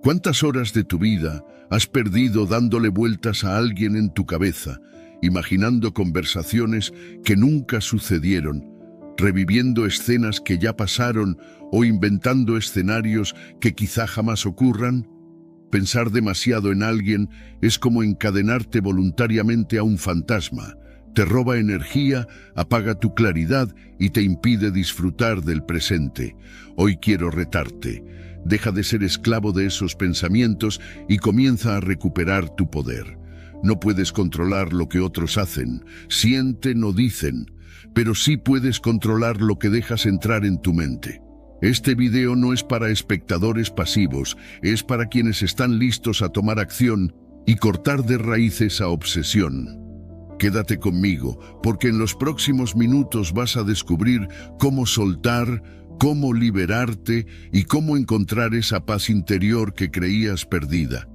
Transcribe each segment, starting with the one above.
¿Cuántas horas de tu vida has perdido dándole vueltas a alguien en tu cabeza, imaginando conversaciones que nunca sucedieron, reviviendo escenas que ya pasaron o inventando escenarios que quizá jamás ocurran? Pensar demasiado en alguien es como encadenarte voluntariamente a un fantasma. Te roba energía, apaga tu claridad y te impide disfrutar del presente. Hoy quiero retarte. Deja de ser esclavo de esos pensamientos y comienza a recuperar tu poder. No puedes controlar lo que otros hacen, sienten o dicen, pero sí puedes controlar lo que dejas entrar en tu mente. Este video no es para espectadores pasivos, es para quienes están listos a tomar acción y cortar de raíz esa obsesión. Quédate conmigo, porque en los próximos minutos vas a descubrir cómo soltar, cómo liberarte y cómo encontrar esa paz interior que creías perdida.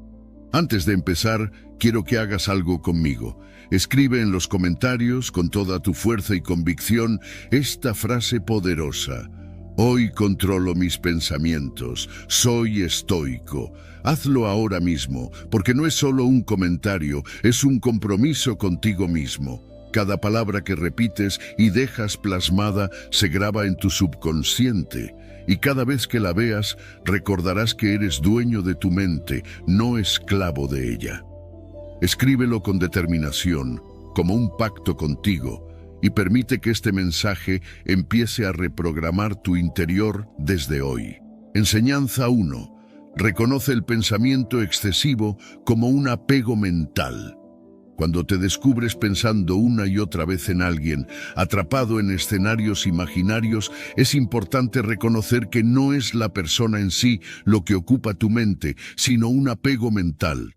Antes de empezar, quiero que hagas algo conmigo. Escribe en los comentarios, con toda tu fuerza y convicción, esta frase poderosa. Hoy controlo mis pensamientos, soy estoico. Hazlo ahora mismo, porque no es solo un comentario, es un compromiso contigo mismo. Cada palabra que repites y dejas plasmada se graba en tu subconsciente, y cada vez que la veas, recordarás que eres dueño de tu mente, no esclavo de ella. Escríbelo con determinación, como un pacto contigo, y permite que este mensaje empiece a reprogramar tu interior desde hoy. Enseñanza 1. Reconoce el pensamiento excesivo como un apego mental. Cuando te descubres pensando una y otra vez en alguien, atrapado en escenarios imaginarios, es importante reconocer que no es la persona en sí lo que ocupa tu mente, sino un apego mental.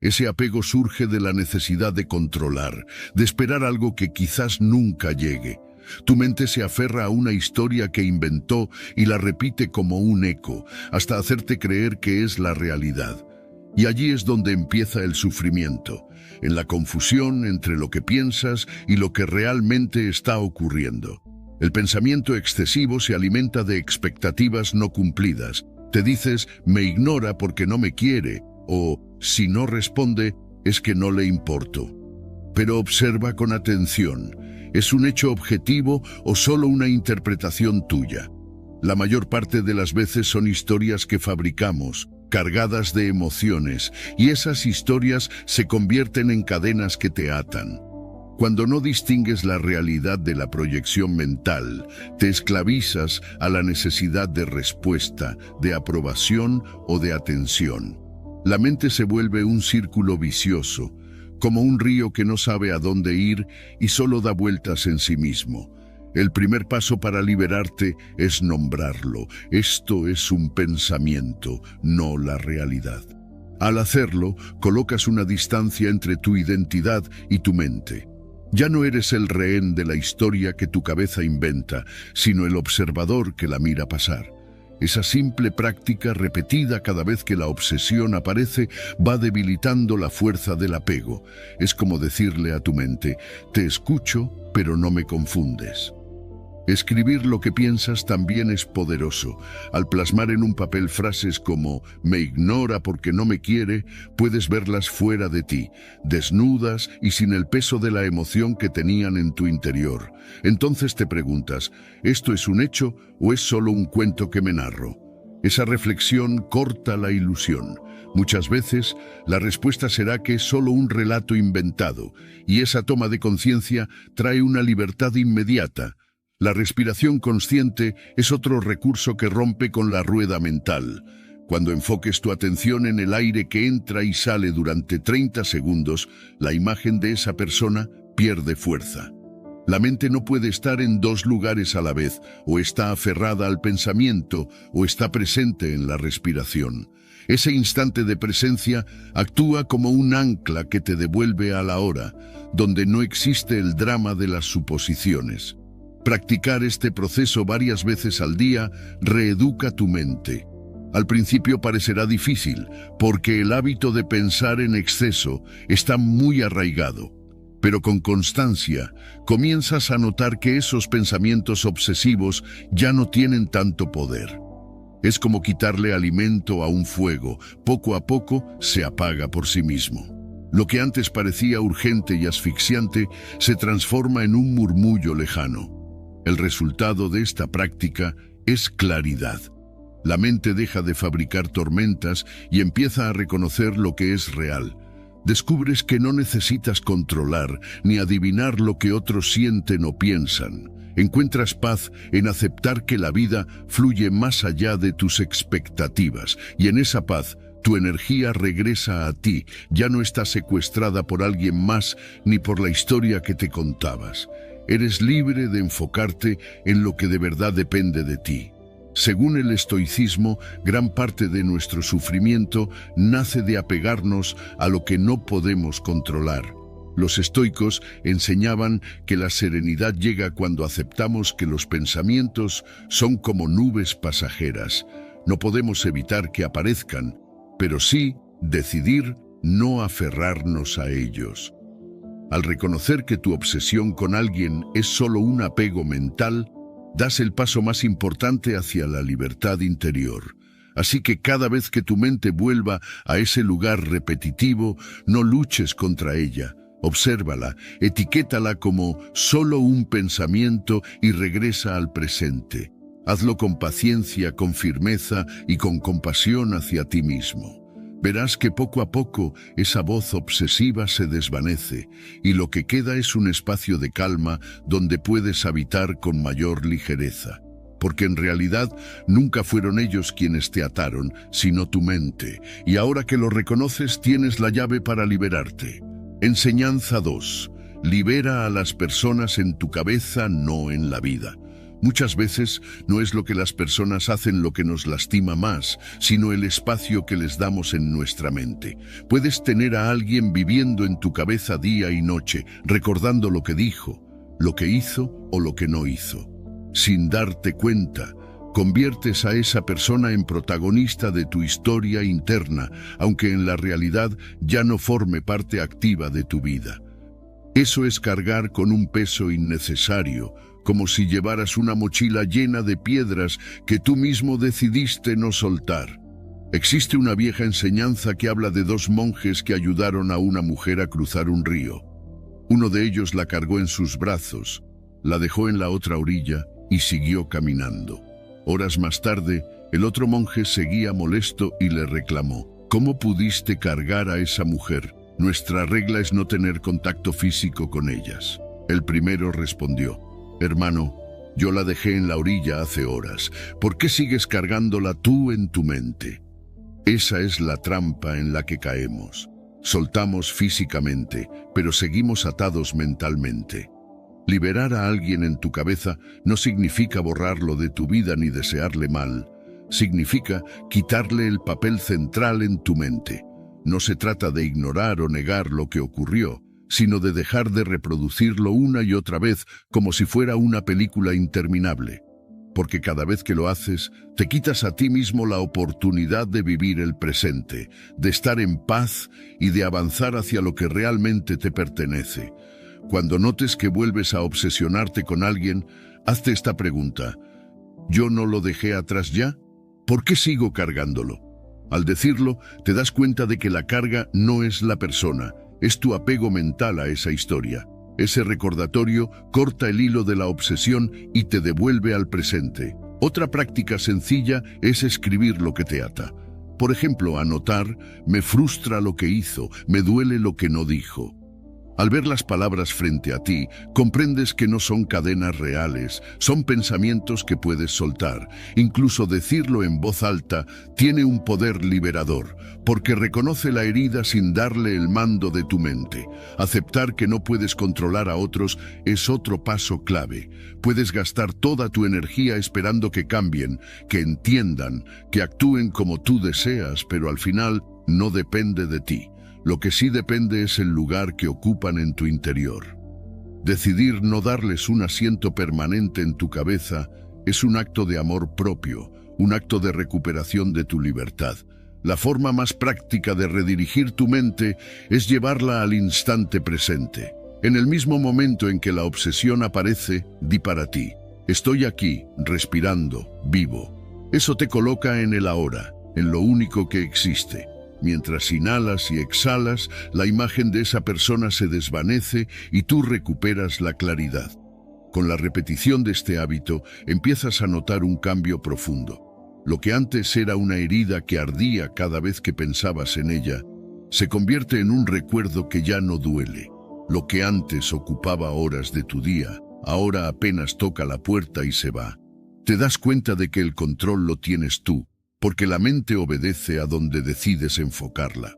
Ese apego surge de la necesidad de controlar, de esperar algo que quizás nunca llegue. Tu mente se aferra a una historia que inventó y la repite como un eco, hasta hacerte creer que es la realidad. Y allí es donde empieza el sufrimiento, en la confusión entre lo que piensas y lo que realmente está ocurriendo. El pensamiento excesivo se alimenta de expectativas no cumplidas. Te dices, me ignora porque no me quiere, o si no responde, es que no le importo. Pero observa con atención, ¿es un hecho objetivo o solo una interpretación tuya? La mayor parte de las veces son historias que fabricamos, cargadas de emociones, y esas historias se convierten en cadenas que te atan. Cuando no distingues la realidad de la proyección mental, te esclavizas a la necesidad de respuesta, de aprobación o de atención. La mente se vuelve un círculo vicioso, como un río que no sabe a dónde ir y solo da vueltas en sí mismo. El primer paso para liberarte es nombrarlo. Esto es un pensamiento, no la realidad. Al hacerlo, colocas una distancia entre tu identidad y tu mente. Ya no eres el rehén de la historia que tu cabeza inventa, sino el observador que la mira pasar. Esa simple práctica repetida cada vez que la obsesión aparece va debilitando la fuerza del apego. Es como decirle a tu mente, te escucho, pero no me confundes. Escribir lo que piensas también es poderoso. Al plasmar en un papel frases como me ignora porque no me quiere, puedes verlas fuera de ti, desnudas y sin el peso de la emoción que tenían en tu interior. Entonces te preguntas, ¿esto es un hecho o es solo un cuento que me narro? Esa reflexión corta la ilusión. Muchas veces la respuesta será que es solo un relato inventado, y esa toma de conciencia trae una libertad inmediata. La respiración consciente es otro recurso que rompe con la rueda mental. Cuando enfoques tu atención en el aire que entra y sale durante 30 segundos, la imagen de esa persona pierde fuerza. La mente no puede estar en dos lugares a la vez, o está aferrada al pensamiento, o está presente en la respiración. Ese instante de presencia actúa como un ancla que te devuelve a la hora, donde no existe el drama de las suposiciones. Practicar este proceso varias veces al día reeduca tu mente. Al principio parecerá difícil, porque el hábito de pensar en exceso está muy arraigado. Pero con constancia, comienzas a notar que esos pensamientos obsesivos ya no tienen tanto poder. Es como quitarle alimento a un fuego. Poco a poco se apaga por sí mismo. Lo que antes parecía urgente y asfixiante se transforma en un murmullo lejano. El resultado de esta práctica es claridad. La mente deja de fabricar tormentas y empieza a reconocer lo que es real. Descubres que no necesitas controlar ni adivinar lo que otros sienten o piensan. Encuentras paz en aceptar que la vida fluye más allá de tus expectativas, y en esa paz tu energía regresa a ti, ya no está secuestrada por alguien más ni por la historia que te contabas. Eres libre de enfocarte en lo que de verdad depende de ti. Según el estoicismo, gran parte de nuestro sufrimiento nace de apegarnos a lo que no podemos controlar. Los estoicos enseñaban que la serenidad llega cuando aceptamos que los pensamientos son como nubes pasajeras. No podemos evitar que aparezcan, pero sí decidir no aferrarnos a ellos. Al reconocer que tu obsesión con alguien es solo un apego mental, das el paso más importante hacia la libertad interior. Así que cada vez que tu mente vuelva a ese lugar repetitivo, no luches contra ella. Obsérvala, etiquétala como solo un pensamiento y regresa al presente. Hazlo con paciencia, con firmeza y con compasión hacia ti mismo. Verás que poco a poco esa voz obsesiva se desvanece y lo que queda es un espacio de calma donde puedes habitar con mayor ligereza. Porque en realidad nunca fueron ellos quienes te ataron, sino tu mente, y ahora que lo reconoces tienes la llave para liberarte. Enseñanza 2. Libera a las personas en tu cabeza, no en la vida. Muchas veces no es lo que las personas hacen lo que nos lastima más, sino el espacio que les damos en nuestra mente. Puedes tener a alguien viviendo en tu cabeza día y noche, recordando lo que dijo, lo que hizo o lo que no hizo. Sin darte cuenta, conviertes a esa persona en protagonista de tu historia interna, aunque en la realidad ya no forme parte activa de tu vida. Eso es cargar con un peso innecesario, como si llevaras una mochila llena de piedras que tú mismo decidiste no soltar. Existe una vieja enseñanza que habla de dos monjes que ayudaron a una mujer a cruzar un río. Uno de ellos la cargó en sus brazos, la dejó en la otra orilla y siguió caminando. Horas más tarde, el otro monje seguía molesto y le reclamó: ¿Cómo pudiste cargar a esa mujer? Nuestra regla es no tener contacto físico con ellas. El primero respondió: Hermano, yo la dejé en la orilla hace horas. ¿Por qué sigues cargándola tú en tu mente? Esa es la trampa en la que caemos. Soltamos físicamente, pero seguimos atados mentalmente. Liberar a alguien en tu cabeza no significa borrarlo de tu vida ni desearle mal. Significa quitarle el papel central en tu mente. No se trata de ignorar o negar lo que ocurrió, sino de dejar de reproducirlo una y otra vez como si fuera una película interminable. Porque cada vez que lo haces, te quitas a ti mismo la oportunidad de vivir el presente, de estar en paz y de avanzar hacia lo que realmente te pertenece. Cuando notes que vuelves a obsesionarte con alguien, hazte esta pregunta: ¿yo no lo dejé atrás ya? ¿Por qué sigo cargándolo? Al decirlo, te das cuenta de que la carga no es la persona, es tu apego mental a esa historia. Ese recordatorio corta el hilo de la obsesión y te devuelve al presente. Otra práctica sencilla es escribir lo que te ata. Por ejemplo, anotar: me frustra lo que hizo, me duele lo que no dijo. Al ver las palabras frente a ti, comprendes que no son cadenas reales, son pensamientos que puedes soltar. Incluso decirlo en voz alta tiene un poder liberador, porque reconoce la herida sin darle el mando de tu mente. Aceptar que no puedes controlar a otros es otro paso clave. Puedes gastar toda tu energía esperando que cambien, que entiendan, que actúen como tú deseas, pero al final no depende de ti. Lo que sí depende es el lugar que ocupan en tu interior. Decidir no darles un asiento permanente en tu cabeza es un acto de amor propio, un acto de recuperación de tu libertad. La forma más práctica de redirigir tu mente es llevarla al instante presente. En el mismo momento en que la obsesión aparece, di para ti: estoy aquí, respirando, vivo. Eso te coloca en el ahora, en lo único que existe. Mientras inhalas y exhalas, la imagen de esa persona se desvanece y tú recuperas la claridad. Con la repetición de este hábito, empiezas a notar un cambio profundo. Lo que antes era una herida que ardía cada vez que pensabas en ella, se convierte en un recuerdo que ya no duele. Lo que antes ocupaba horas de tu día, ahora apenas toca la puerta y se va. Te das cuenta de que el control lo tienes tú, porque la mente obedece a donde decides enfocarla.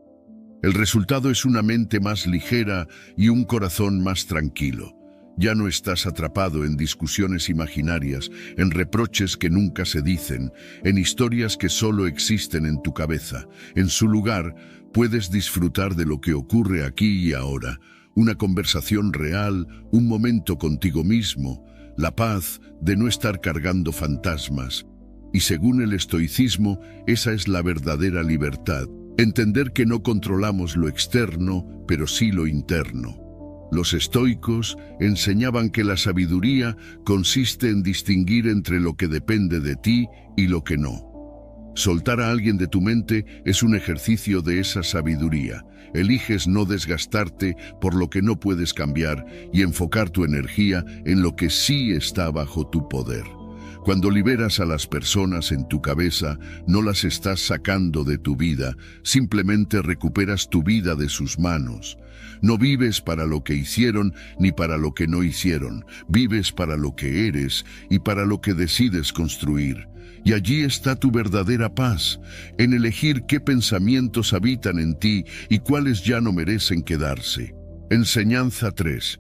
El resultado es una mente más ligera y un corazón más tranquilo. Ya no estás atrapado en discusiones imaginarias, en reproches que nunca se dicen, en historias que solo existen en tu cabeza. En su lugar, puedes disfrutar de lo que ocurre aquí y ahora. Una conversación real, un momento contigo mismo, la paz de no estar cargando fantasmas. Y según el estoicismo, esa es la verdadera libertad. Entender que no controlamos lo externo, pero sí lo interno. Los estoicos enseñaban que la sabiduría consiste en distinguir entre lo que depende de ti y lo que no. Soltar a alguien de tu mente es un ejercicio de esa sabiduría. Eliges no desgastarte por lo que no puedes cambiar y enfocar tu energía en lo que sí está bajo tu poder. Cuando liberas a las personas en tu cabeza, no las estás sacando de tu vida, simplemente recuperas tu vida de sus manos. No vives para lo que hicieron ni para lo que no hicieron, vives para lo que eres y para lo que decides construir. Y allí está tu verdadera paz, en elegir qué pensamientos habitan en ti y cuáles ya no merecen quedarse. Enseñanza 3.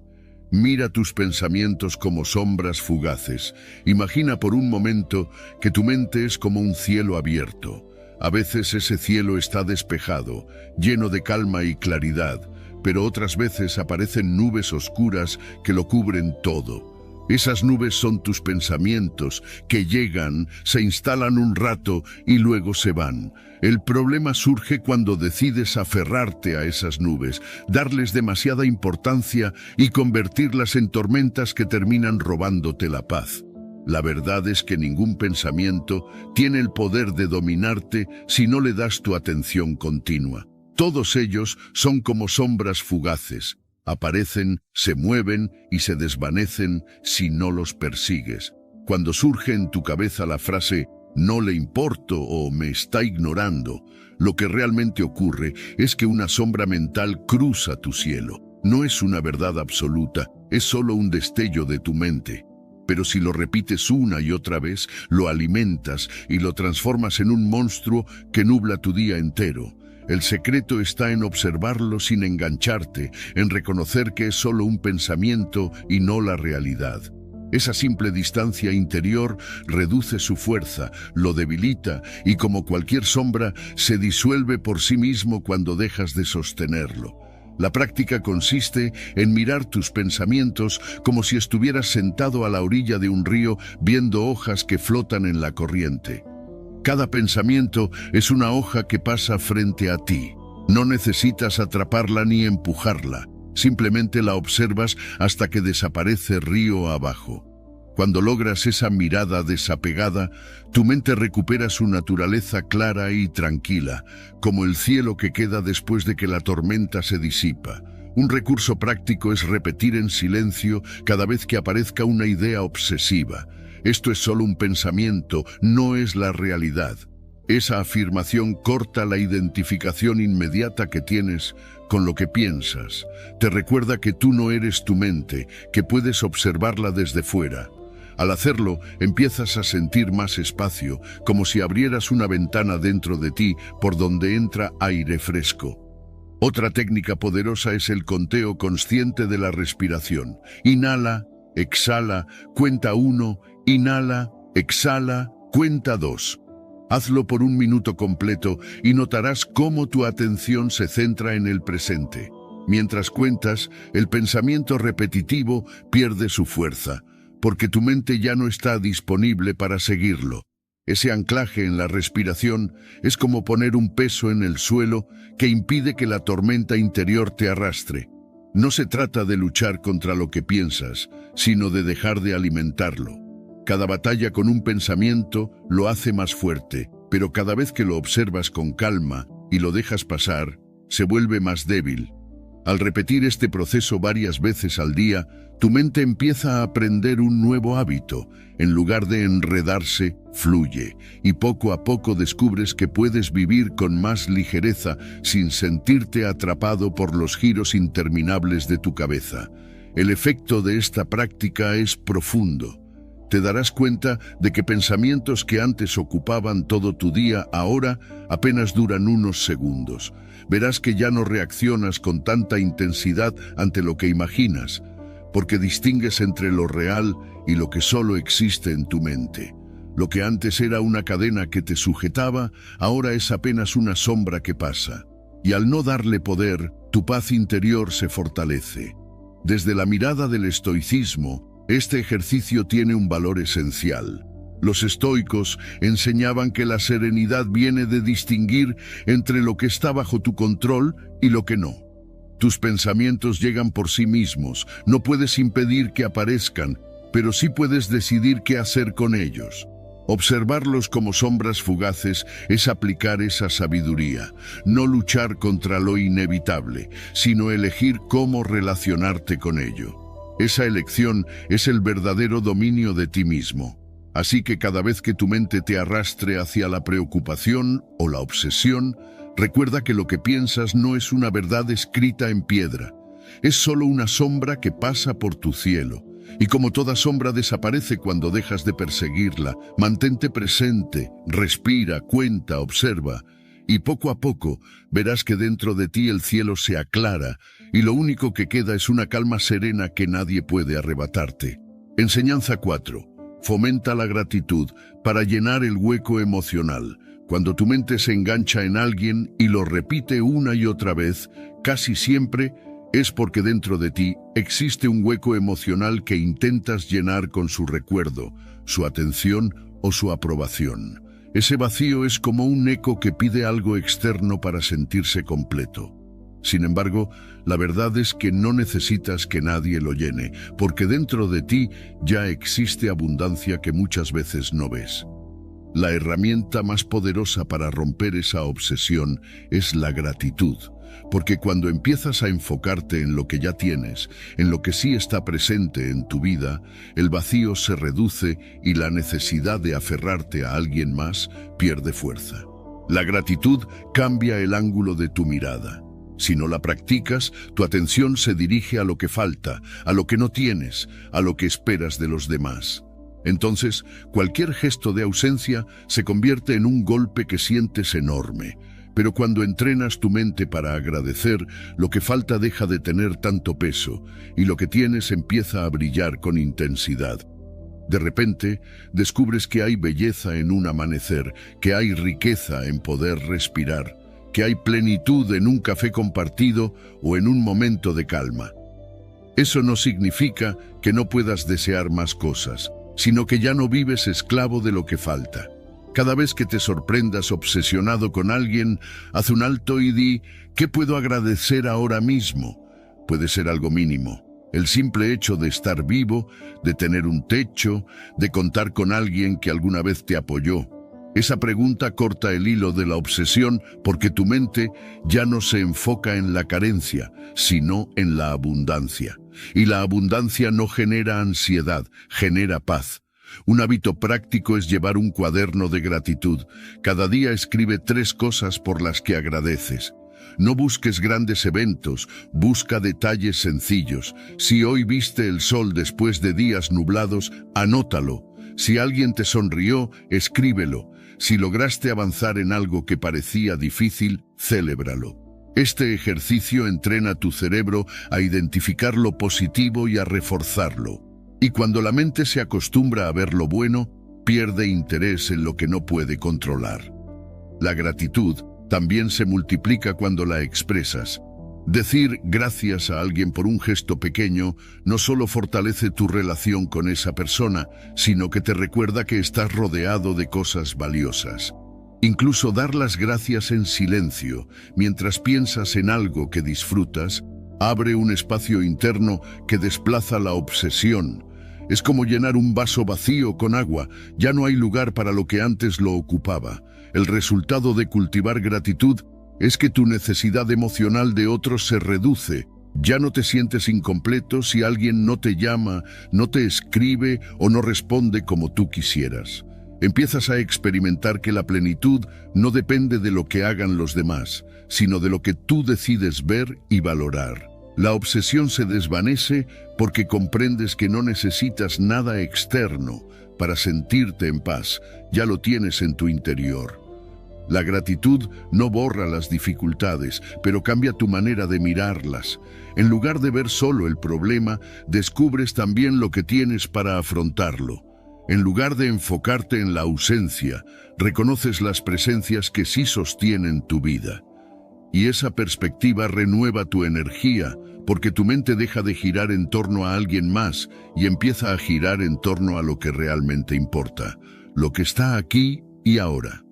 Mira tus pensamientos como sombras fugaces. Imagina por un momento que tu mente es como un cielo abierto. A veces ese cielo está despejado, lleno de calma y claridad, pero otras veces aparecen nubes oscuras que lo cubren todo. Esas nubes son tus pensamientos, que llegan, se instalan un rato y luego se van. El problema surge cuando decides aferrarte a esas nubes, darles demasiada importancia y convertirlas en tormentas que terminan robándote la paz. La verdad es que ningún pensamiento tiene el poder de dominarte si no le das tu atención continua. Todos ellos son como sombras fugaces. Aparecen, se mueven y se desvanecen si no los persigues. Cuando surge en tu cabeza la frase «no le importo» o «me está ignorando», lo que realmente ocurre es que una sombra mental cruza tu cielo. No es una verdad absoluta, es solo un destello de tu mente. Pero si lo repites una y otra vez, lo alimentas y lo transformas en un monstruo que nubla tu día entero. El secreto está en observarlo sin engancharte, en reconocer que es solo un pensamiento y no la realidad. Esa simple distancia interior reduce su fuerza, lo debilita y como cualquier sombra se disuelve por sí mismo cuando dejas de sostenerlo. La práctica consiste en mirar tus pensamientos como si estuvieras sentado a la orilla de un río viendo hojas que flotan en la corriente. Cada pensamiento es una hoja que pasa frente a ti. No necesitas atraparla ni empujarla. Simplemente la observas hasta que desaparece río abajo. Cuando logras esa mirada desapegada, tu mente recupera su naturaleza clara y tranquila, como el cielo que queda después de que la tormenta se disipa. Un recurso práctico es repetir en silencio cada vez que aparezca una idea obsesiva. Esto es solo un pensamiento, no es la realidad. Esa afirmación corta la identificación inmediata que tienes con lo que piensas. Te recuerda que tú no eres tu mente, que puedes observarla desde fuera. Al hacerlo, empiezas a sentir más espacio, como si abrieras una ventana dentro de ti por donde entra aire fresco. Otra técnica poderosa es el conteo consciente de la respiración. Inhala, exhala, cuenta 1, inhala, exhala, cuenta 2. Hazlo por un minuto completo y notarás cómo tu atención se centra en el presente. Mientras cuentas, el pensamiento repetitivo pierde su fuerza, porque tu mente ya no está disponible para seguirlo. Ese anclaje en la respiración es como poner un peso en el suelo que impide que la tormenta interior te arrastre. No se trata de luchar contra lo que piensas, sino de dejar de alimentarlo. Cada batalla con un pensamiento lo hace más fuerte, pero cada vez que lo observas con calma y lo dejas pasar, se vuelve más débil. Al repetir este proceso varias veces al día, tu mente empieza a aprender un nuevo hábito. En lugar de enredarse, fluye, y poco a poco descubres que puedes vivir con más ligereza sin sentirte atrapado por los giros interminables de tu cabeza. El efecto de esta práctica es profundo. Te darás cuenta de que pensamientos que antes ocupaban todo tu día ahora apenas duran unos segundos. Verás que ya no reaccionas con tanta intensidad ante lo que imaginas, porque distingues entre lo real y lo que solo existe en tu mente. Lo que antes era una cadena que te sujetaba, ahora es apenas una sombra que pasa. Y al no darle poder, tu paz interior se fortalece. Desde la mirada del estoicismo, este ejercicio tiene un valor esencial. Los estoicos enseñaban que la serenidad viene de distinguir entre lo que está bajo tu control y lo que no. Tus pensamientos llegan por sí mismos, no puedes impedir que aparezcan, pero sí puedes decidir qué hacer con ellos. Observarlos como sombras fugaces es aplicar esa sabiduría, no luchar contra lo inevitable, sino elegir cómo relacionarte con ello. Esa elección es el verdadero dominio de ti mismo. Así que cada vez que tu mente te arrastre hacia la preocupación o la obsesión, recuerda que lo que piensas no es una verdad escrita en piedra. Es solo una sombra que pasa por tu cielo. Y como toda sombra desaparece cuando dejas de perseguirla, mantente presente, respira, cuenta, observa. Y poco a poco verás que dentro de ti el cielo se aclara y lo único que queda es una calma serena que nadie puede arrebatarte. Enseñanza 4. Fomenta la gratitud para llenar el hueco emocional. Cuando tu mente se engancha en alguien y lo repite una y otra vez, casi siempre es porque dentro de ti existe un hueco emocional que intentas llenar con su recuerdo, su atención o su aprobación. Ese vacío es como un eco que pide algo externo para sentirse completo. Sin embargo, la verdad es que no necesitas que nadie lo llene, porque dentro de ti ya existe abundancia que muchas veces no ves. La herramienta más poderosa para romper esa obsesión es la gratitud, porque cuando empiezas a enfocarte en lo que ya tienes, en lo que sí está presente en tu vida, el vacío se reduce y la necesidad de aferrarte a alguien más pierde fuerza. La gratitud cambia el ángulo de tu mirada. Si no la practicas, tu atención se dirige a lo que falta, a lo que no tienes, a lo que esperas de los demás. Entonces, cualquier gesto de ausencia se convierte en un golpe que sientes enorme. Pero cuando entrenas tu mente para agradecer, lo que falta deja de tener tanto peso y lo que tienes empieza a brillar con intensidad. De repente, descubres que hay belleza en un amanecer, que hay riqueza en poder respirar, que hay plenitud en un café compartido o en un momento de calma. Eso no significa que no puedas desear más cosas, sino que ya no vives esclavo de lo que falta. Cada vez que te sorprendas obsesionado con alguien, haz un alto y di, ¿qué puedo agradecer ahora mismo? Puede ser algo mínimo. El simple hecho de estar vivo, de tener un techo, de contar con alguien que alguna vez te apoyó. Esa pregunta corta el hilo de la obsesión porque tu mente ya no se enfoca en la carencia, sino en la abundancia. Y la abundancia no genera ansiedad, genera paz. Un hábito práctico es llevar un cuaderno de gratitud. Cada día escribe 3 cosas por las que agradeces. No busques grandes eventos, busca detalles sencillos. Si hoy viste el sol después de días nublados, anótalo. Si alguien te sonrió, escríbelo. Si lograste avanzar en algo que parecía difícil, celébralo. Este ejercicio entrena tu cerebro a identificar lo positivo y a reforzarlo. Y cuando la mente se acostumbra a ver lo bueno, pierde interés en lo que no puede controlar. La gratitud también se multiplica cuando la expresas. Decir gracias a alguien por un gesto pequeño no solo fortalece tu relación con esa persona, sino que te recuerda que estás rodeado de cosas valiosas. Incluso dar las gracias en silencio, mientras piensas en algo que disfrutas, abre un espacio interno que desplaza la obsesión. Es como llenar un vaso vacío con agua. Ya no hay lugar para lo que antes lo ocupaba. El resultado de cultivar gratitud es que tu necesidad emocional de otros se reduce. Ya no te sientes incompleto si alguien no te llama, no te escribe o no responde como tú quisieras. Empiezas a experimentar que la plenitud no depende de lo que hagan los demás, sino de lo que tú decides ver y valorar. La obsesión se desvanece porque comprendes que no necesitas nada externo para sentirte en paz, ya lo tienes en tu interior. La gratitud no borra las dificultades, pero cambia tu manera de mirarlas. En lugar de ver solo el problema, descubres también lo que tienes para afrontarlo. En lugar de enfocarte en la ausencia, reconoces las presencias que sí sostienen tu vida. Y esa perspectiva renueva tu energía, porque tu mente deja de girar en torno a alguien más y empieza a girar en torno a lo que realmente importa, lo que está aquí y ahora.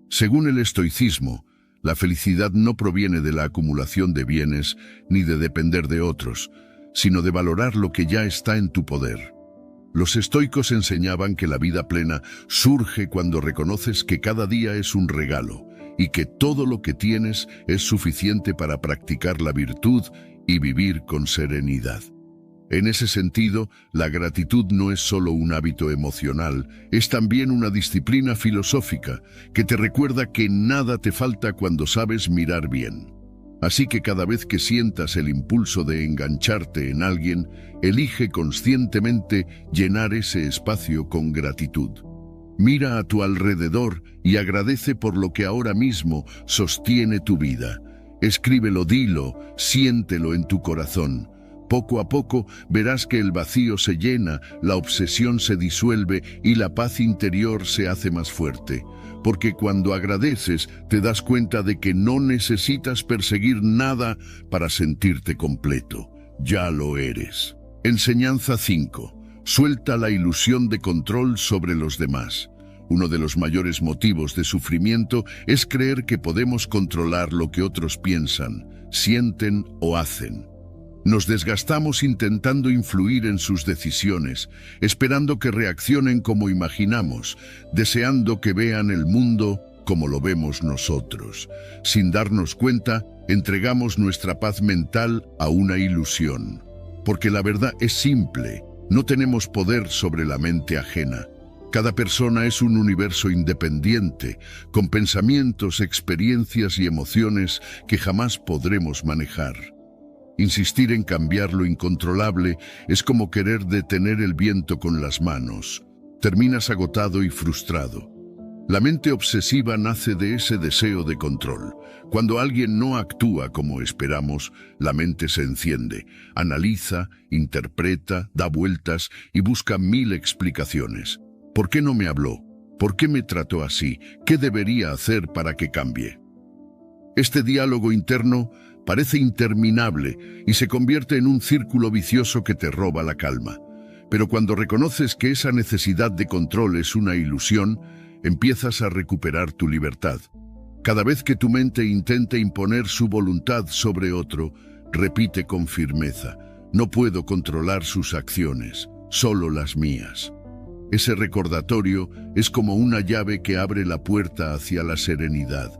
Según el estoicismo, la felicidad no proviene de la acumulación de bienes ni de depender de otros, sino de valorar lo que ya está en tu poder. Los estoicos enseñaban que la vida plena surge cuando reconoces que cada día es un regalo y que todo lo que tienes es suficiente para practicar la virtud y vivir con serenidad. En ese sentido, la gratitud no es solo un hábito emocional, es también una disciplina filosófica que te recuerda que nada te falta cuando sabes mirar bien. Así que cada vez que sientas el impulso de engancharte en alguien, elige conscientemente llenar ese espacio con gratitud. Mira a tu alrededor y agradece por lo que ahora mismo sostiene tu vida. Escríbelo, dilo, siéntelo en tu corazón. Poco a poco verás que el vacío se llena, la obsesión se disuelve y la paz interior se hace más fuerte. Porque cuando agradeces te das cuenta de que no necesitas perseguir nada para sentirte completo. Ya lo eres. Enseñanza 5. Suelta la ilusión de control sobre los demás. Uno de los mayores motivos de sufrimiento es creer que podemos controlar lo que otros piensan, sienten o hacen. Nos desgastamos intentando influir en sus decisiones, esperando que reaccionen como imaginamos, deseando que vean el mundo como lo vemos nosotros. Sin darnos cuenta, entregamos nuestra paz mental a una ilusión. Porque la verdad es simple, no tenemos poder sobre la mente ajena. Cada persona es un universo independiente, con pensamientos, experiencias y emociones que jamás podremos manejar. Insistir en cambiar lo incontrolable es como querer detener el viento con las manos. Terminas agotado y frustrado. La mente obsesiva nace de ese deseo de control. Cuando alguien no actúa como esperamos, la mente se enciende, analiza, interpreta, da vueltas y busca 1000 explicaciones. ¿Por qué no me habló? ¿Por qué me trató así? ¿Qué debería hacer para que cambie? Este diálogo interno parece interminable y se convierte en un círculo vicioso que te roba la calma. Pero cuando reconoces que esa necesidad de control es una ilusión, empiezas a recuperar tu libertad. Cada vez que tu mente intente imponer su voluntad sobre otro, repite con firmeza: no puedo controlar sus acciones, solo las mías. Ese recordatorio es como una llave que abre la puerta hacia la serenidad.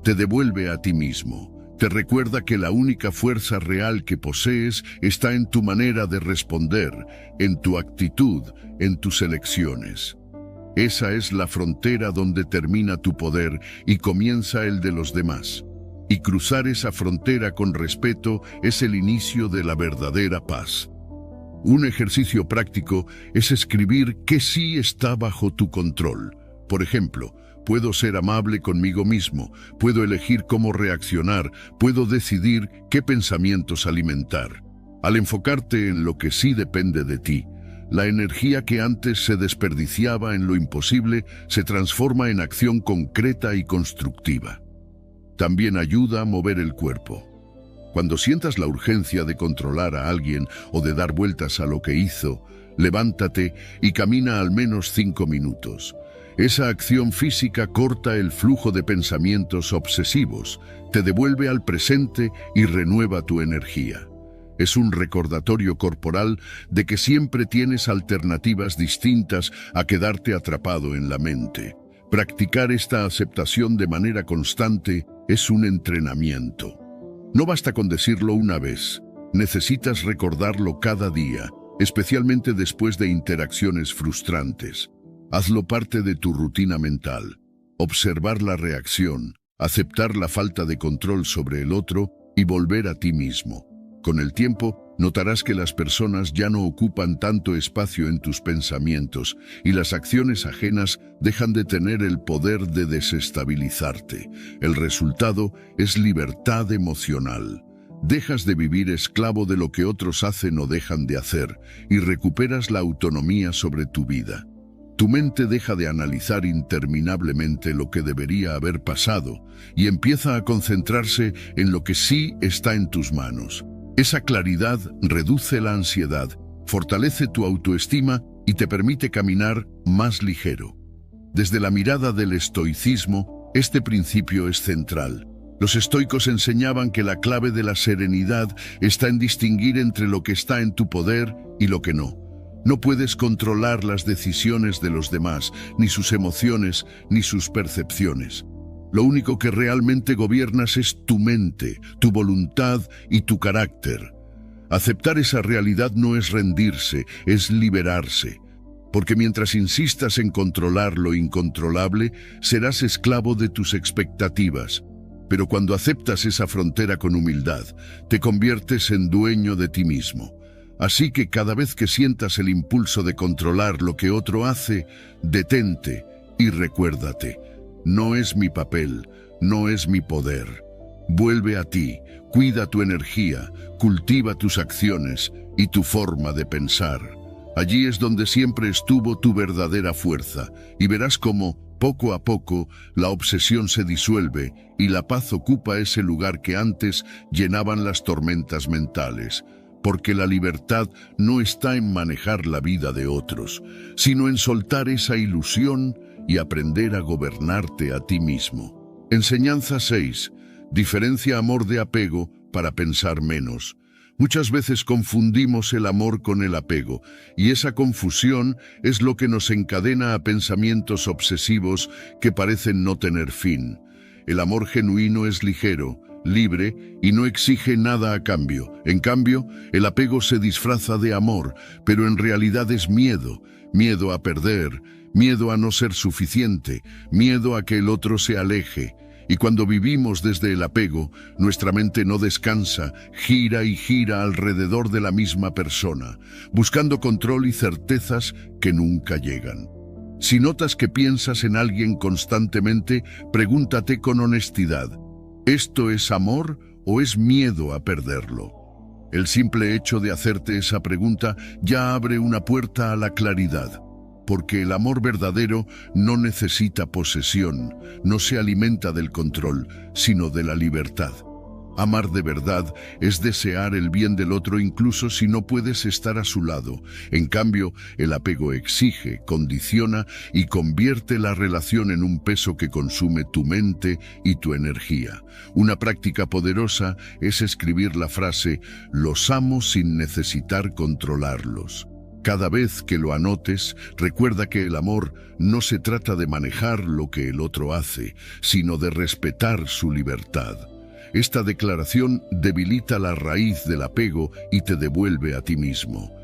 Te devuelve a ti mismo. Te recuerda que la única fuerza real que posees está en tu manera de responder, en tu actitud, en tus elecciones. Esa es la frontera donde termina tu poder y comienza el de los demás. Y cruzar esa frontera con respeto es el inicio de la verdadera paz. Un ejercicio práctico es escribir qué sí está bajo tu control. Por ejemplo, puedo ser amable conmigo mismo, puedo elegir cómo reaccionar, puedo decidir qué pensamientos alimentar. Al enfocarte en lo que sí depende de ti, la energía que antes se desperdiciaba en lo imposible se transforma en acción concreta y constructiva. También ayuda a mover el cuerpo. Cuando sientas la urgencia de controlar a alguien o de dar vueltas a lo que hizo, levántate y camina al menos 5 minutos. Esa acción física corta el flujo de pensamientos obsesivos, te devuelve al presente y renueva tu energía. Es un recordatorio corporal de que siempre tienes alternativas distintas a quedarte atrapado en la mente. Practicar esta aceptación de manera constante es un entrenamiento. No basta con decirlo una vez, necesitas recordarlo cada día, especialmente después de interacciones frustrantes. Hazlo parte de tu rutina mental. Observar la reacción, aceptar la falta de control sobre el otro y volver a ti mismo. Con el tiempo, notarás que las personas ya no ocupan tanto espacio en tus pensamientos y las acciones ajenas dejan de tener el poder de desestabilizarte. El resultado es libertad emocional. Dejas de vivir esclavo de lo que otros hacen o dejan de hacer y recuperas la autonomía sobre tu vida. Tu mente deja de analizar interminablemente lo que debería haber pasado y empieza a concentrarse en lo que sí está en tus manos. Esa claridad reduce la ansiedad, fortalece tu autoestima y te permite caminar más ligero. Desde la mirada del estoicismo, este principio es central. Los estoicos enseñaban que la clave de la serenidad está en distinguir entre lo que está en tu poder y lo que no. No puedes controlar las decisiones de los demás, ni sus emociones, ni sus percepciones. Lo único que realmente gobiernas es tu mente, tu voluntad y tu carácter. Aceptar esa realidad no es rendirse, es liberarse. Porque mientras insistas en controlar lo incontrolable, serás esclavo de tus expectativas. Pero cuando aceptas esa frontera con humildad, te conviertes en dueño de ti mismo. Así que cada vez que sientas el impulso de controlar lo que otro hace, detente y recuérdate. No es mi papel, no es mi poder. Vuelve a ti, cuida tu energía, cultiva tus acciones y tu forma de pensar. Allí es donde siempre estuvo tu verdadera fuerza y verás cómo, poco a poco, la obsesión se disuelve y la paz ocupa ese lugar que antes llenaban las tormentas mentales. Porque la libertad no está en manejar la vida de otros, sino en soltar esa ilusión y aprender a gobernarte a ti mismo. Enseñanza 6. Diferencia amor de apego para pensar menos. Muchas veces confundimos el amor con el apego, y esa confusión es lo que nos encadena a pensamientos obsesivos que parecen no tener fin. El amor genuino es ligero, libre y no exige nada a cambio. En cambio, el apego se disfraza de amor, pero en realidad es miedo. Miedo a perder, miedo a no ser suficiente, miedo a que el otro se aleje. Y cuando vivimos desde el apego, nuestra mente no descansa, gira y gira alrededor de la misma persona, buscando control y certezas que nunca llegan. Si notas que piensas en alguien constantemente, pregúntate con honestidad, ¿esto es amor o es miedo a perderlo? El simple hecho de hacerte esa pregunta ya abre una puerta a la claridad. Porque el amor verdadero no necesita posesión, no se alimenta del control, sino de la libertad. Amar de verdad es desear el bien del otro incluso si no puedes estar a su lado. En cambio, el apego exige, condiciona y convierte la relación en un peso que consume tu mente y tu energía. Una práctica poderosa es escribir la frase «los amo sin necesitar controlarlos». Cada vez que lo anotes, recuerda que el amor no se trata de manejar lo que el otro hace, sino de respetar su libertad. Esta declaración debilita la raíz del apego y te devuelve a ti mismo.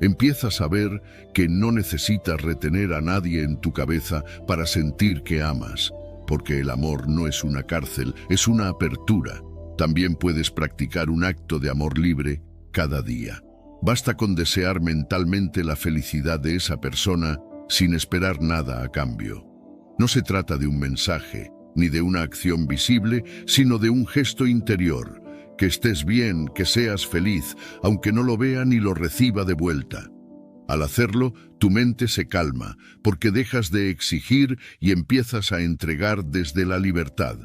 Empiezas a ver que no necesitas retener a nadie en tu cabeza para sentir que amas, porque el amor no es una cárcel, es una apertura. También puedes practicar un acto de amor libre cada día. Basta con desear mentalmente la felicidad de esa persona sin esperar nada a cambio. No se trata de un mensaje, ni de una acción visible, sino de un gesto interior. Que estés bien, que seas feliz, aunque no lo vea ni lo reciba de vuelta. Al hacerlo, tu mente se calma, porque dejas de exigir y empiezas a entregar desde la libertad.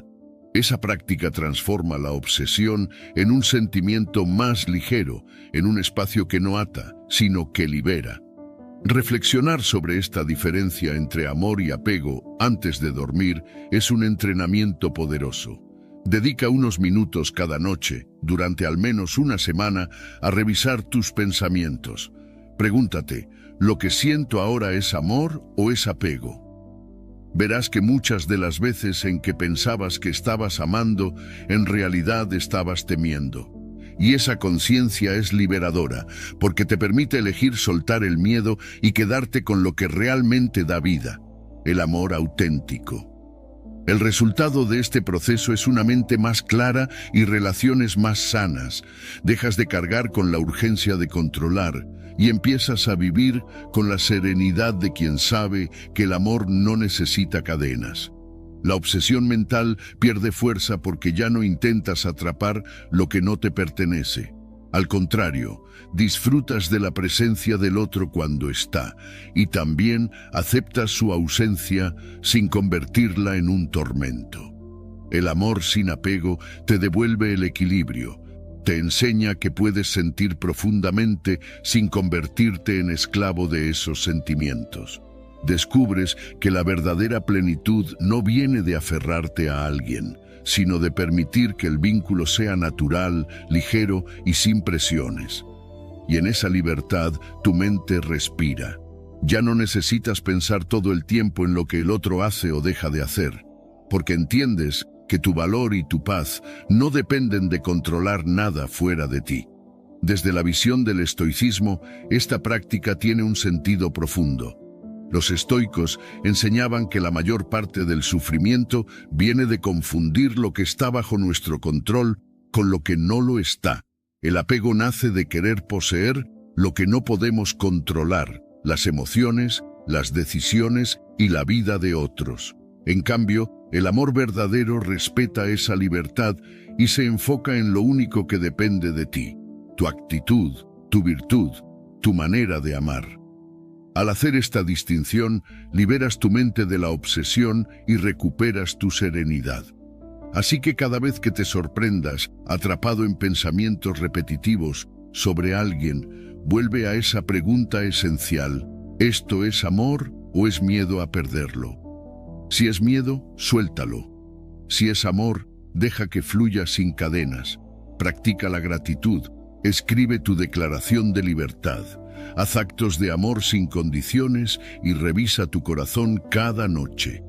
Esa práctica transforma la obsesión en un sentimiento más ligero, en un espacio que no ata, sino que libera. Reflexionar sobre esta diferencia entre amor y apego antes de dormir es un entrenamiento poderoso. Dedica unos minutos cada noche, durante al menos una semana, a revisar tus pensamientos. Pregúntate, ¿lo que siento ahora es amor o es apego? Verás que muchas de las veces en que pensabas que estabas amando, en realidad estabas temiendo. Y esa conciencia es liberadora, porque te permite elegir soltar el miedo y quedarte con lo que realmente da vida, el amor auténtico. El resultado de este proceso es una mente más clara y relaciones más sanas. Dejas de cargar con la urgencia de controlar y empiezas a vivir con la serenidad de quien sabe que el amor no necesita cadenas. La obsesión mental pierde fuerza porque ya no intentas atrapar lo que no te pertenece. Al contrario, disfrutas de la presencia del otro cuando está y también aceptas su ausencia sin convertirla en un tormento. El amor sin apego te devuelve el equilibrio, te enseña que puedes sentir profundamente sin convertirte en esclavo de esos sentimientos. Descubres que la verdadera plenitud no viene de aferrarte a alguien, sino de permitir que el vínculo sea natural, ligero y sin presiones. Y en esa libertad tu mente respira. Ya no necesitas pensar todo el tiempo en lo que el otro hace o deja de hacer, porque entiendes que tu valor y tu paz no dependen de controlar nada fuera de ti. Desde la visión del estoicismo, esta práctica tiene un sentido profundo. Los estoicos enseñaban que la mayor parte del sufrimiento viene de confundir lo que está bajo nuestro control con lo que no lo está. El apego nace de querer poseer lo que no podemos controlar, las emociones, las decisiones y la vida de otros. En cambio, el amor verdadero respeta esa libertad y se enfoca en lo único que depende de ti, tu actitud, tu virtud, tu manera de amar. Al hacer esta distinción, liberas tu mente de la obsesión y recuperas tu serenidad. Así que cada vez que te sorprendas, atrapado en pensamientos repetitivos sobre alguien, vuelve a esa pregunta esencial: ¿esto es amor o es miedo a perderlo? Si es miedo, suéltalo. Si es amor, deja que fluya sin cadenas. Practica la gratitud. Escribe tu declaración de libertad. Haz actos de amor sin condiciones y revisa tu corazón cada noche.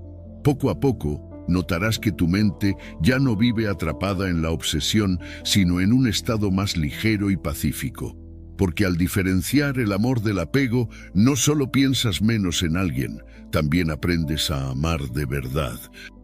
Poco a poco, notarás que tu mente ya no vive atrapada en la obsesión, sino en un estado más ligero y pacífico. Porque al diferenciar el amor del apego, no solo piensas menos en alguien, también aprendes a amar de verdad.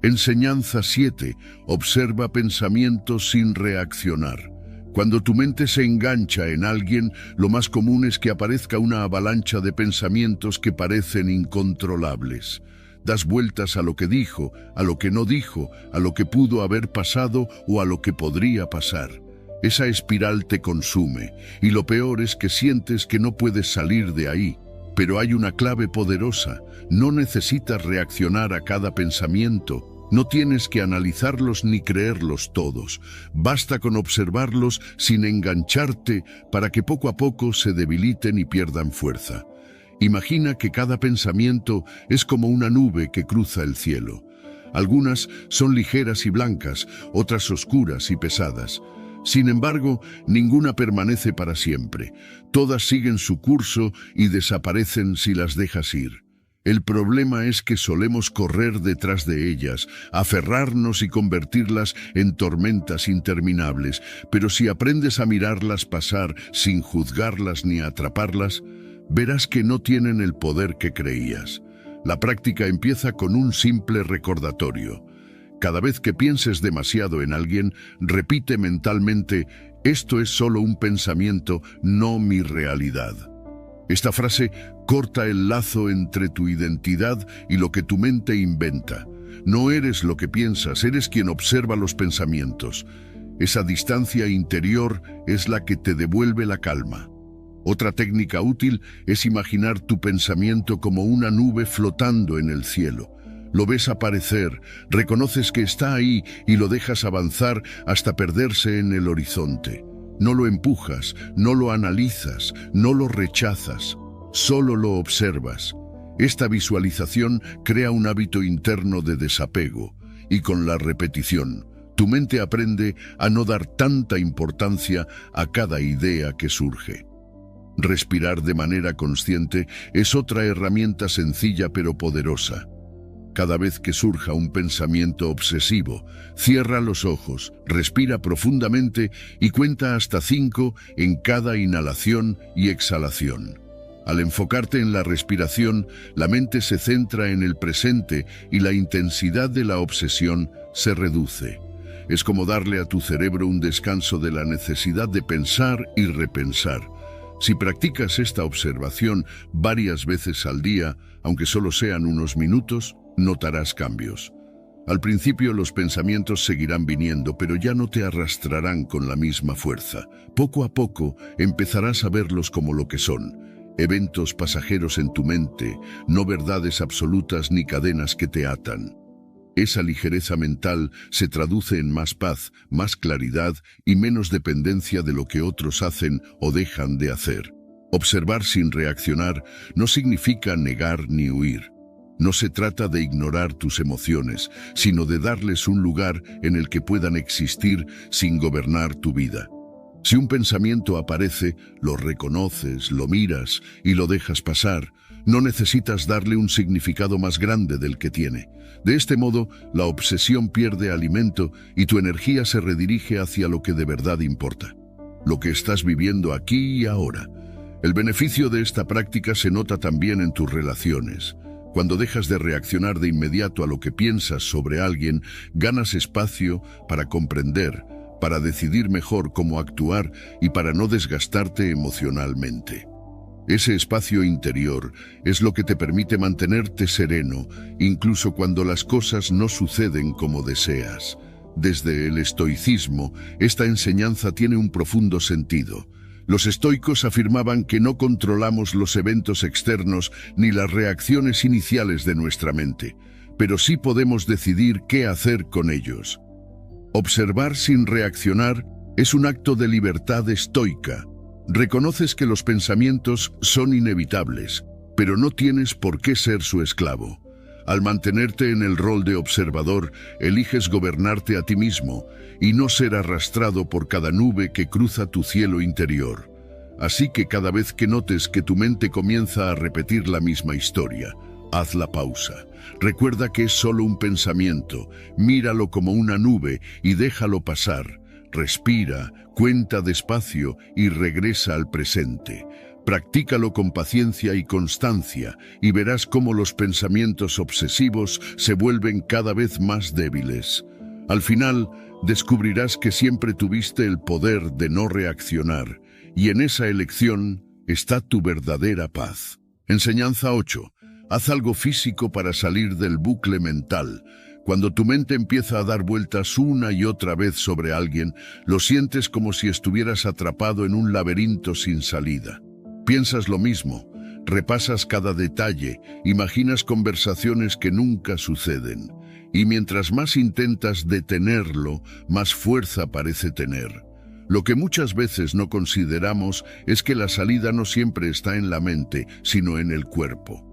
Enseñanza 7. Observa pensamientos sin reaccionar. Cuando tu mente se engancha en alguien, lo más común es que aparezca una avalancha de pensamientos que parecen incontrolables. Das vueltas a lo que dijo, a lo que no dijo, a lo que pudo haber pasado o a lo que podría pasar. Esa espiral te consume, y lo peor es que sientes que no puedes salir de ahí. Pero hay una clave poderosa: no necesitas reaccionar a cada pensamiento. No tienes que analizarlos ni creerlos todos. Basta con observarlos sin engancharte para que poco a poco se debiliten y pierdan fuerza. Imagina que cada pensamiento es como una nube que cruza el cielo. Algunas son ligeras y blancas, otras oscuras y pesadas. Sin embargo, ninguna permanece para siempre. Todas siguen su curso y desaparecen si las dejas ir. El problema es que solemos correr detrás de ellas, aferrarnos y convertirlas en tormentas interminables, pero si aprendes a mirarlas pasar sin juzgarlas ni atraparlas, verás que no tienen el poder que creías. La práctica empieza con un simple recordatorio. Cada vez que pienses demasiado en alguien, repite mentalmente: esto es solo un pensamiento, no mi realidad. Esta frase corta el lazo entre tu identidad y lo que tu mente inventa. No eres lo que piensas, eres quien observa los pensamientos. Esa distancia interior es la que te devuelve la calma. Otra técnica útil es imaginar tu pensamiento como una nube flotando en el cielo. Lo ves aparecer, reconoces que está ahí y lo dejas avanzar hasta perderse en el horizonte. No lo empujas, no lo analizas, no lo rechazas, solo lo observas. Esta visualización crea un hábito interno de desapego, y con la repetición, Tu mente aprende a no dar tanta importancia a cada idea que surge. Respirar de manera consciente es otra herramienta sencilla pero poderosa. Cada vez que surja un pensamiento obsesivo, cierra los ojos, respira profundamente y cuenta hasta 5 en cada inhalación y exhalación. Al enfocarte en la respiración, la mente se centra en el presente y la intensidad de la obsesión se reduce. Es como darle a tu cerebro un descanso de la necesidad de pensar y repensar. Si practicas esta observación varias veces al día, aunque solo sean unos minutos, notarás cambios. Al principio los pensamientos seguirán viniendo, pero ya no te arrastrarán con la misma fuerza. Poco a poco empezarás a verlos como lo que son: eventos pasajeros en tu mente, no verdades absolutas ni cadenas que te atan. Esa ligereza mental se traduce en más paz, más claridad y menos dependencia de lo que otros hacen o dejan de hacer. Observar sin reaccionar no significa negar ni huir. No se trata de ignorar tus emociones, sino de darles un lugar en el que puedan existir sin gobernar tu vida. Si un pensamiento aparece, lo reconoces, lo miras y lo dejas pasar. No necesitas darle un significado más grande del que tiene. De este modo, la obsesión pierde alimento y tu energía se redirige hacia lo que de verdad importa, lo que estás viviendo aquí y ahora. El beneficio de esta práctica se nota también en tus relaciones. Cuando dejas de reaccionar de inmediato a lo que piensas sobre alguien, ganas espacio para comprender, para decidir mejor cómo actuar y para no desgastarte emocionalmente. Ese espacio interior es lo que te permite mantenerte sereno, incluso cuando las cosas no suceden como deseas. Desde el estoicismo, esta enseñanza tiene un profundo sentido. Los estoicos afirmaban que no controlamos los eventos externos ni las reacciones iniciales de nuestra mente, pero sí podemos decidir qué hacer con ellos. Observar sin reaccionar es un acto de libertad estoica. Reconoces que los pensamientos son inevitables, pero no tienes por qué ser su esclavo. Al mantenerte en el rol de observador, eliges gobernarte a ti mismo y no ser arrastrado por cada nube que cruza tu cielo interior. Así que cada vez que notes que tu mente comienza a repetir la misma historia, haz la pausa. Recuerda que es solo un pensamiento, míralo como una nube y déjalo pasar. Respira, cuenta despacio y regresa al presente. Practícalo con paciencia y constancia y verás cómo los pensamientos obsesivos se vuelven cada vez más débiles. Al final, descubrirás que siempre tuviste el poder de no reaccionar y en esa elección está tu verdadera paz. Enseñanza 8. Haz algo físico para salir del bucle mental. Cuando tu mente empieza a dar vueltas una y otra vez sobre alguien, lo sientes como si estuvieras atrapado en un laberinto sin salida. Piensas lo mismo, repasas cada detalle, imaginas conversaciones que nunca suceden. Y mientras más intentas detenerlo, más fuerza parece tener. Lo que muchas veces no consideramos es que la salida no siempre está en la mente, sino en el cuerpo.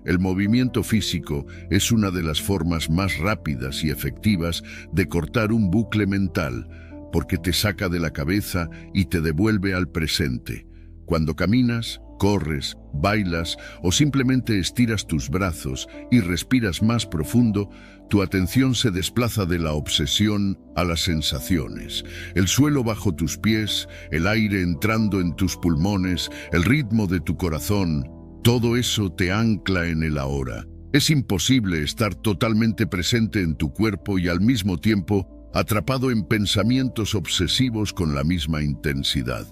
El movimiento físico es una de las formas más rápidas y efectivas de cortar un bucle mental, porque te saca de la cabeza y te devuelve al presente. Cuando caminas, corres, bailas o simplemente estiras tus brazos y respiras más profundo, tu atención se desplaza de la obsesión a las sensaciones. El suelo bajo tus pies, el aire entrando en tus pulmones, el ritmo de tu corazón. Todo eso te ancla en el ahora. Es imposible estar totalmente presente en tu cuerpo y al mismo tiempo atrapado en pensamientos obsesivos con la misma intensidad.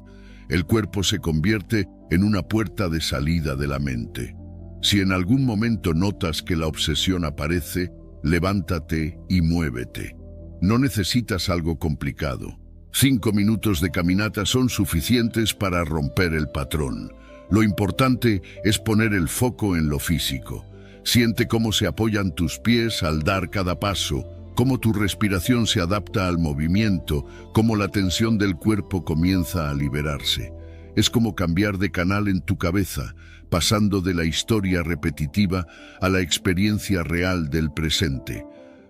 El cuerpo se convierte en una puerta de salida de la mente. Si en algún momento notas que la obsesión aparece, levántate y muévete. No necesitas algo complicado. 5 minutos de caminata son suficientes para romper el patrón. Lo importante es poner el foco en lo físico. Siente cómo se apoyan tus pies al dar cada paso, cómo tu respiración se adapta al movimiento, cómo la tensión del cuerpo comienza a liberarse. Es como cambiar de canal en tu cabeza, pasando de la historia repetitiva a la experiencia real del presente.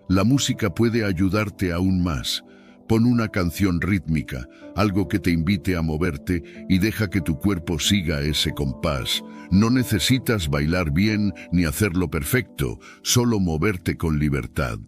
La música puede ayudarte aún más. Pon una canción rítmica, algo que te invite a moverte y deja que tu cuerpo siga ese compás. No necesitas bailar bien ni hacerlo perfecto, solo moverte con libertad.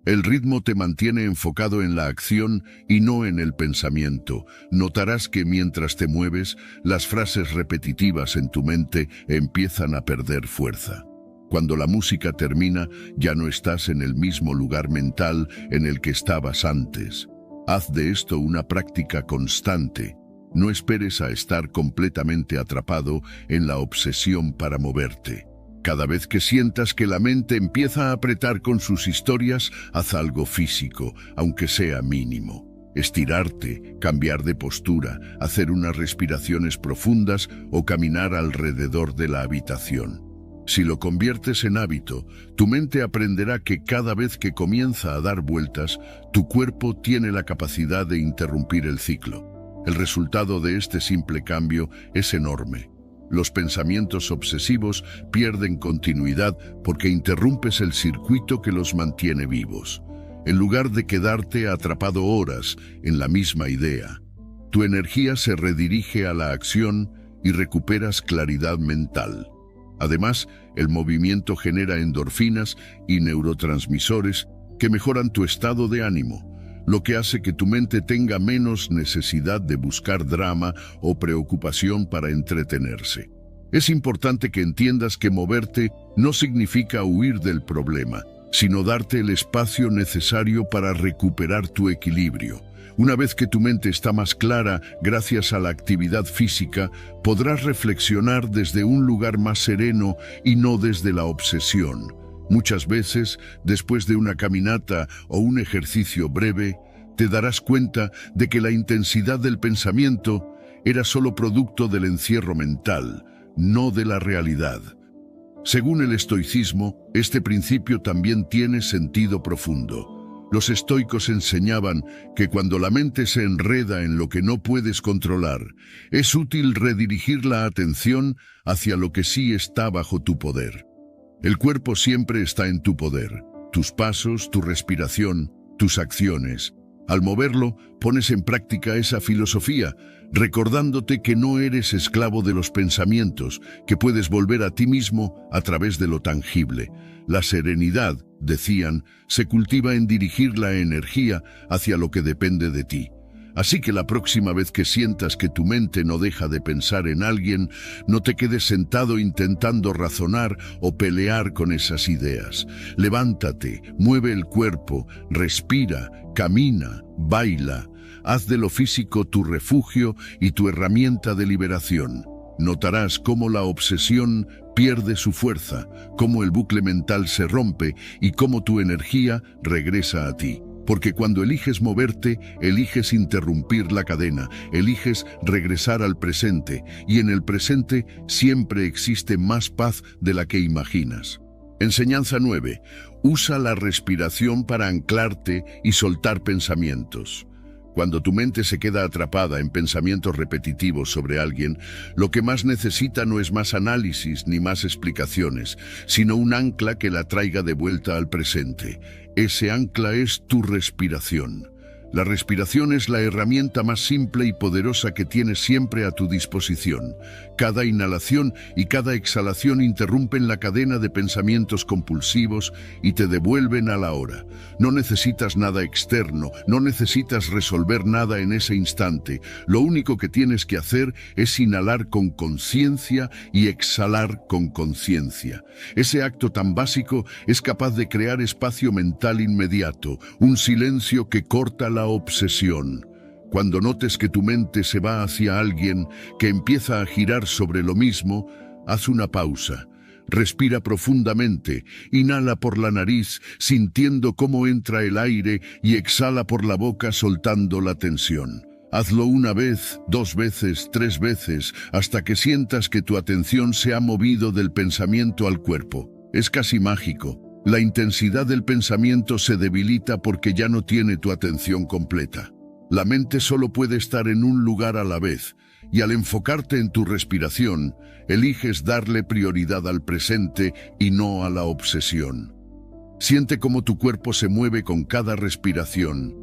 El ritmo te mantiene enfocado en la acción y no en el pensamiento. Notarás que mientras te mueves, las frases repetitivas en tu mente empiezan a perder fuerza. Cuando la música termina, ya no estás en el mismo lugar mental en el que estabas antes. Haz de esto una práctica constante. No esperes a estar completamente atrapado en la obsesión para moverte. Cada vez que sientas que la mente empieza a apretar con sus historias, haz algo físico, aunque sea mínimo. Estirarte, cambiar de postura, hacer unas respiraciones profundas o caminar alrededor de la habitación. Si lo conviertes en hábito, tu mente aprenderá que cada vez que comienza a dar vueltas, tu cuerpo tiene la capacidad de interrumpir el ciclo. El resultado de este simple cambio es enorme. Los pensamientos obsesivos pierden continuidad porque interrumpes el circuito que los mantiene vivos. En lugar de quedarte atrapado horas en la misma idea, tu energía se redirige a la acción y recuperas claridad mental. Además, el movimiento genera endorfinas y neurotransmisores que mejoran tu estado de ánimo, lo que hace que tu mente tenga menos necesidad de buscar drama o preocupación para entretenerse. Es importante que entiendas que moverte no significa huir del problema, sino darte el espacio necesario para recuperar tu equilibrio. Una vez que tu mente está más clara, gracias a la actividad física, podrás reflexionar desde un lugar más sereno y no desde la obsesión. Muchas veces, después de una caminata o un ejercicio breve, te darás cuenta de que la intensidad del pensamiento era solo producto del encierro mental, no de la realidad. Según el estoicismo, este principio también tiene sentido profundo. Los estoicos enseñaban que cuando la mente se enreda en lo que no puedes controlar, es útil redirigir la atención hacia lo que sí está bajo tu poder. El cuerpo siempre está en tu poder, tus pasos, tu respiración, tus acciones. Al moverlo, pones en práctica esa filosofía, recordándote que no eres esclavo de los pensamientos, que puedes volver a ti mismo a través de lo tangible. La serenidad, decían, se cultiva en dirigir la energía hacia lo que depende de ti. Así que la próxima vez que sientas que tu mente no deja de pensar en alguien, no te quedes sentado intentando razonar o pelear con esas ideas. Levántate, mueve el cuerpo, respira, camina, baila. Haz de lo físico tu refugio y tu herramienta de liberación. Notarás cómo la obsesión pierde su fuerza, cómo el bucle mental se rompe y cómo tu energía regresa a ti. Porque cuando eliges moverte, eliges interrumpir la cadena, eliges regresar al presente, y en el presente siempre existe más paz de la que imaginas. Enseñanza 9. Usa la respiración para anclarte y soltar pensamientos. Cuando tu mente se queda atrapada en pensamientos repetitivos sobre alguien, lo que más necesita no es más análisis ni más explicaciones, sino un ancla que la traiga de vuelta al presente. Ese ancla es tu respiración. La respiración es la herramienta más simple y poderosa que tienes siempre a tu disposición. Cada inhalación y cada exhalación interrumpen la cadena de pensamientos compulsivos y te devuelven a la hora. No necesitas nada externo, no necesitas resolver nada en ese instante. Lo único que tienes que hacer es inhalar con conciencia y exhalar con conciencia. Ese acto tan básico es capaz de crear espacio mental inmediato, un silencio que corta la obsesión. Cuando notes que tu mente se va hacia alguien, que empieza a girar sobre lo mismo, haz una pausa. Respira profundamente, inhala por la nariz, sintiendo cómo entra el aire y exhala por la boca soltando la tensión. Hazlo una vez, 2 veces, 3 veces, hasta que sientas que tu atención se ha movido del pensamiento al cuerpo. Es casi mágico. La intensidad del pensamiento se debilita porque ya no tiene tu atención completa. La mente solo puede estar en un lugar a la vez, y al enfocarte en tu respiración, eliges darle prioridad al presente y no a la obsesión. Siente cómo tu cuerpo se mueve con cada respiración.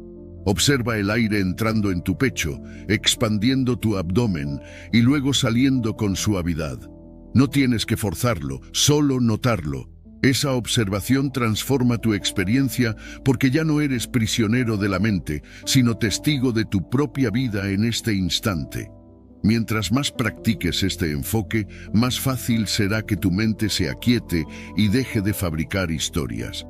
Observa el aire entrando en tu pecho, expandiendo tu abdomen y luego saliendo con suavidad. No tienes que forzarlo, solo notarlo. Esa observación transforma tu experiencia porque ya no eres prisionero de la mente, sino testigo de tu propia vida en este instante. Mientras más practiques este enfoque, más fácil será que tu mente se aquiete y deje de fabricar historias.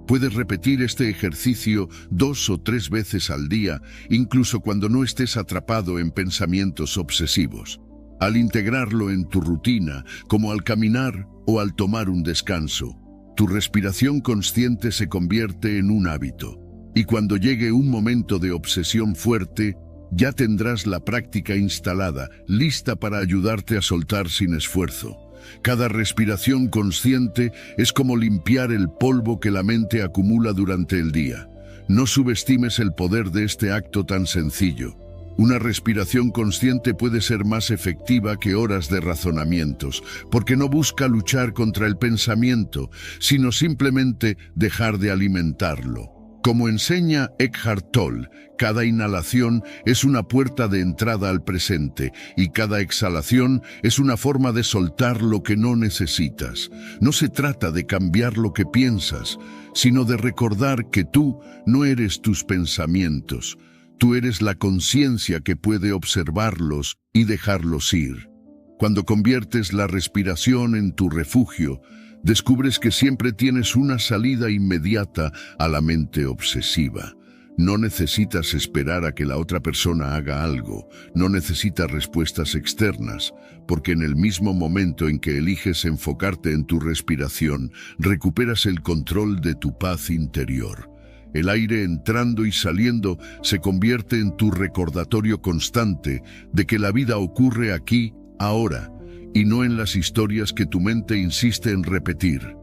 Puedes repetir este ejercicio 2 o 3 veces al día, incluso cuando no estés atrapado en pensamientos obsesivos. Al integrarlo en tu rutina, como al caminar o al tomar un descanso, tu respiración consciente se convierte en un hábito. Y cuando llegue un momento de obsesión fuerte, ya tendrás la práctica instalada, lista para ayudarte a soltar sin esfuerzo. Cada respiración consciente es como limpiar el polvo que la mente acumula durante el día. No subestimes el poder de este acto tan sencillo. Una respiración consciente puede ser más efectiva que horas de razonamientos, porque no busca luchar contra el pensamiento, sino simplemente dejar de alimentarlo. Como enseña Eckhart Tolle, cada inhalación es una puerta de entrada al presente y cada exhalación es una forma de soltar lo que no necesitas. No se trata de cambiar lo que piensas, sino de recordar que tú no eres tus pensamientos. Tú eres la conciencia que puede observarlos y dejarlos ir. Cuando conviertes la respiración en tu refugio, descubres que siempre tienes una salida inmediata a la mente obsesiva. No necesitas esperar a que la otra persona haga algo, no necesitas respuestas externas, porque en el mismo momento en que eliges enfocarte en tu respiración, recuperas el control de tu paz interior. El aire entrando y saliendo se convierte en tu recordatorio constante de que la vida ocurre aquí, ahora, y no en las historias que tu mente insiste en repetir.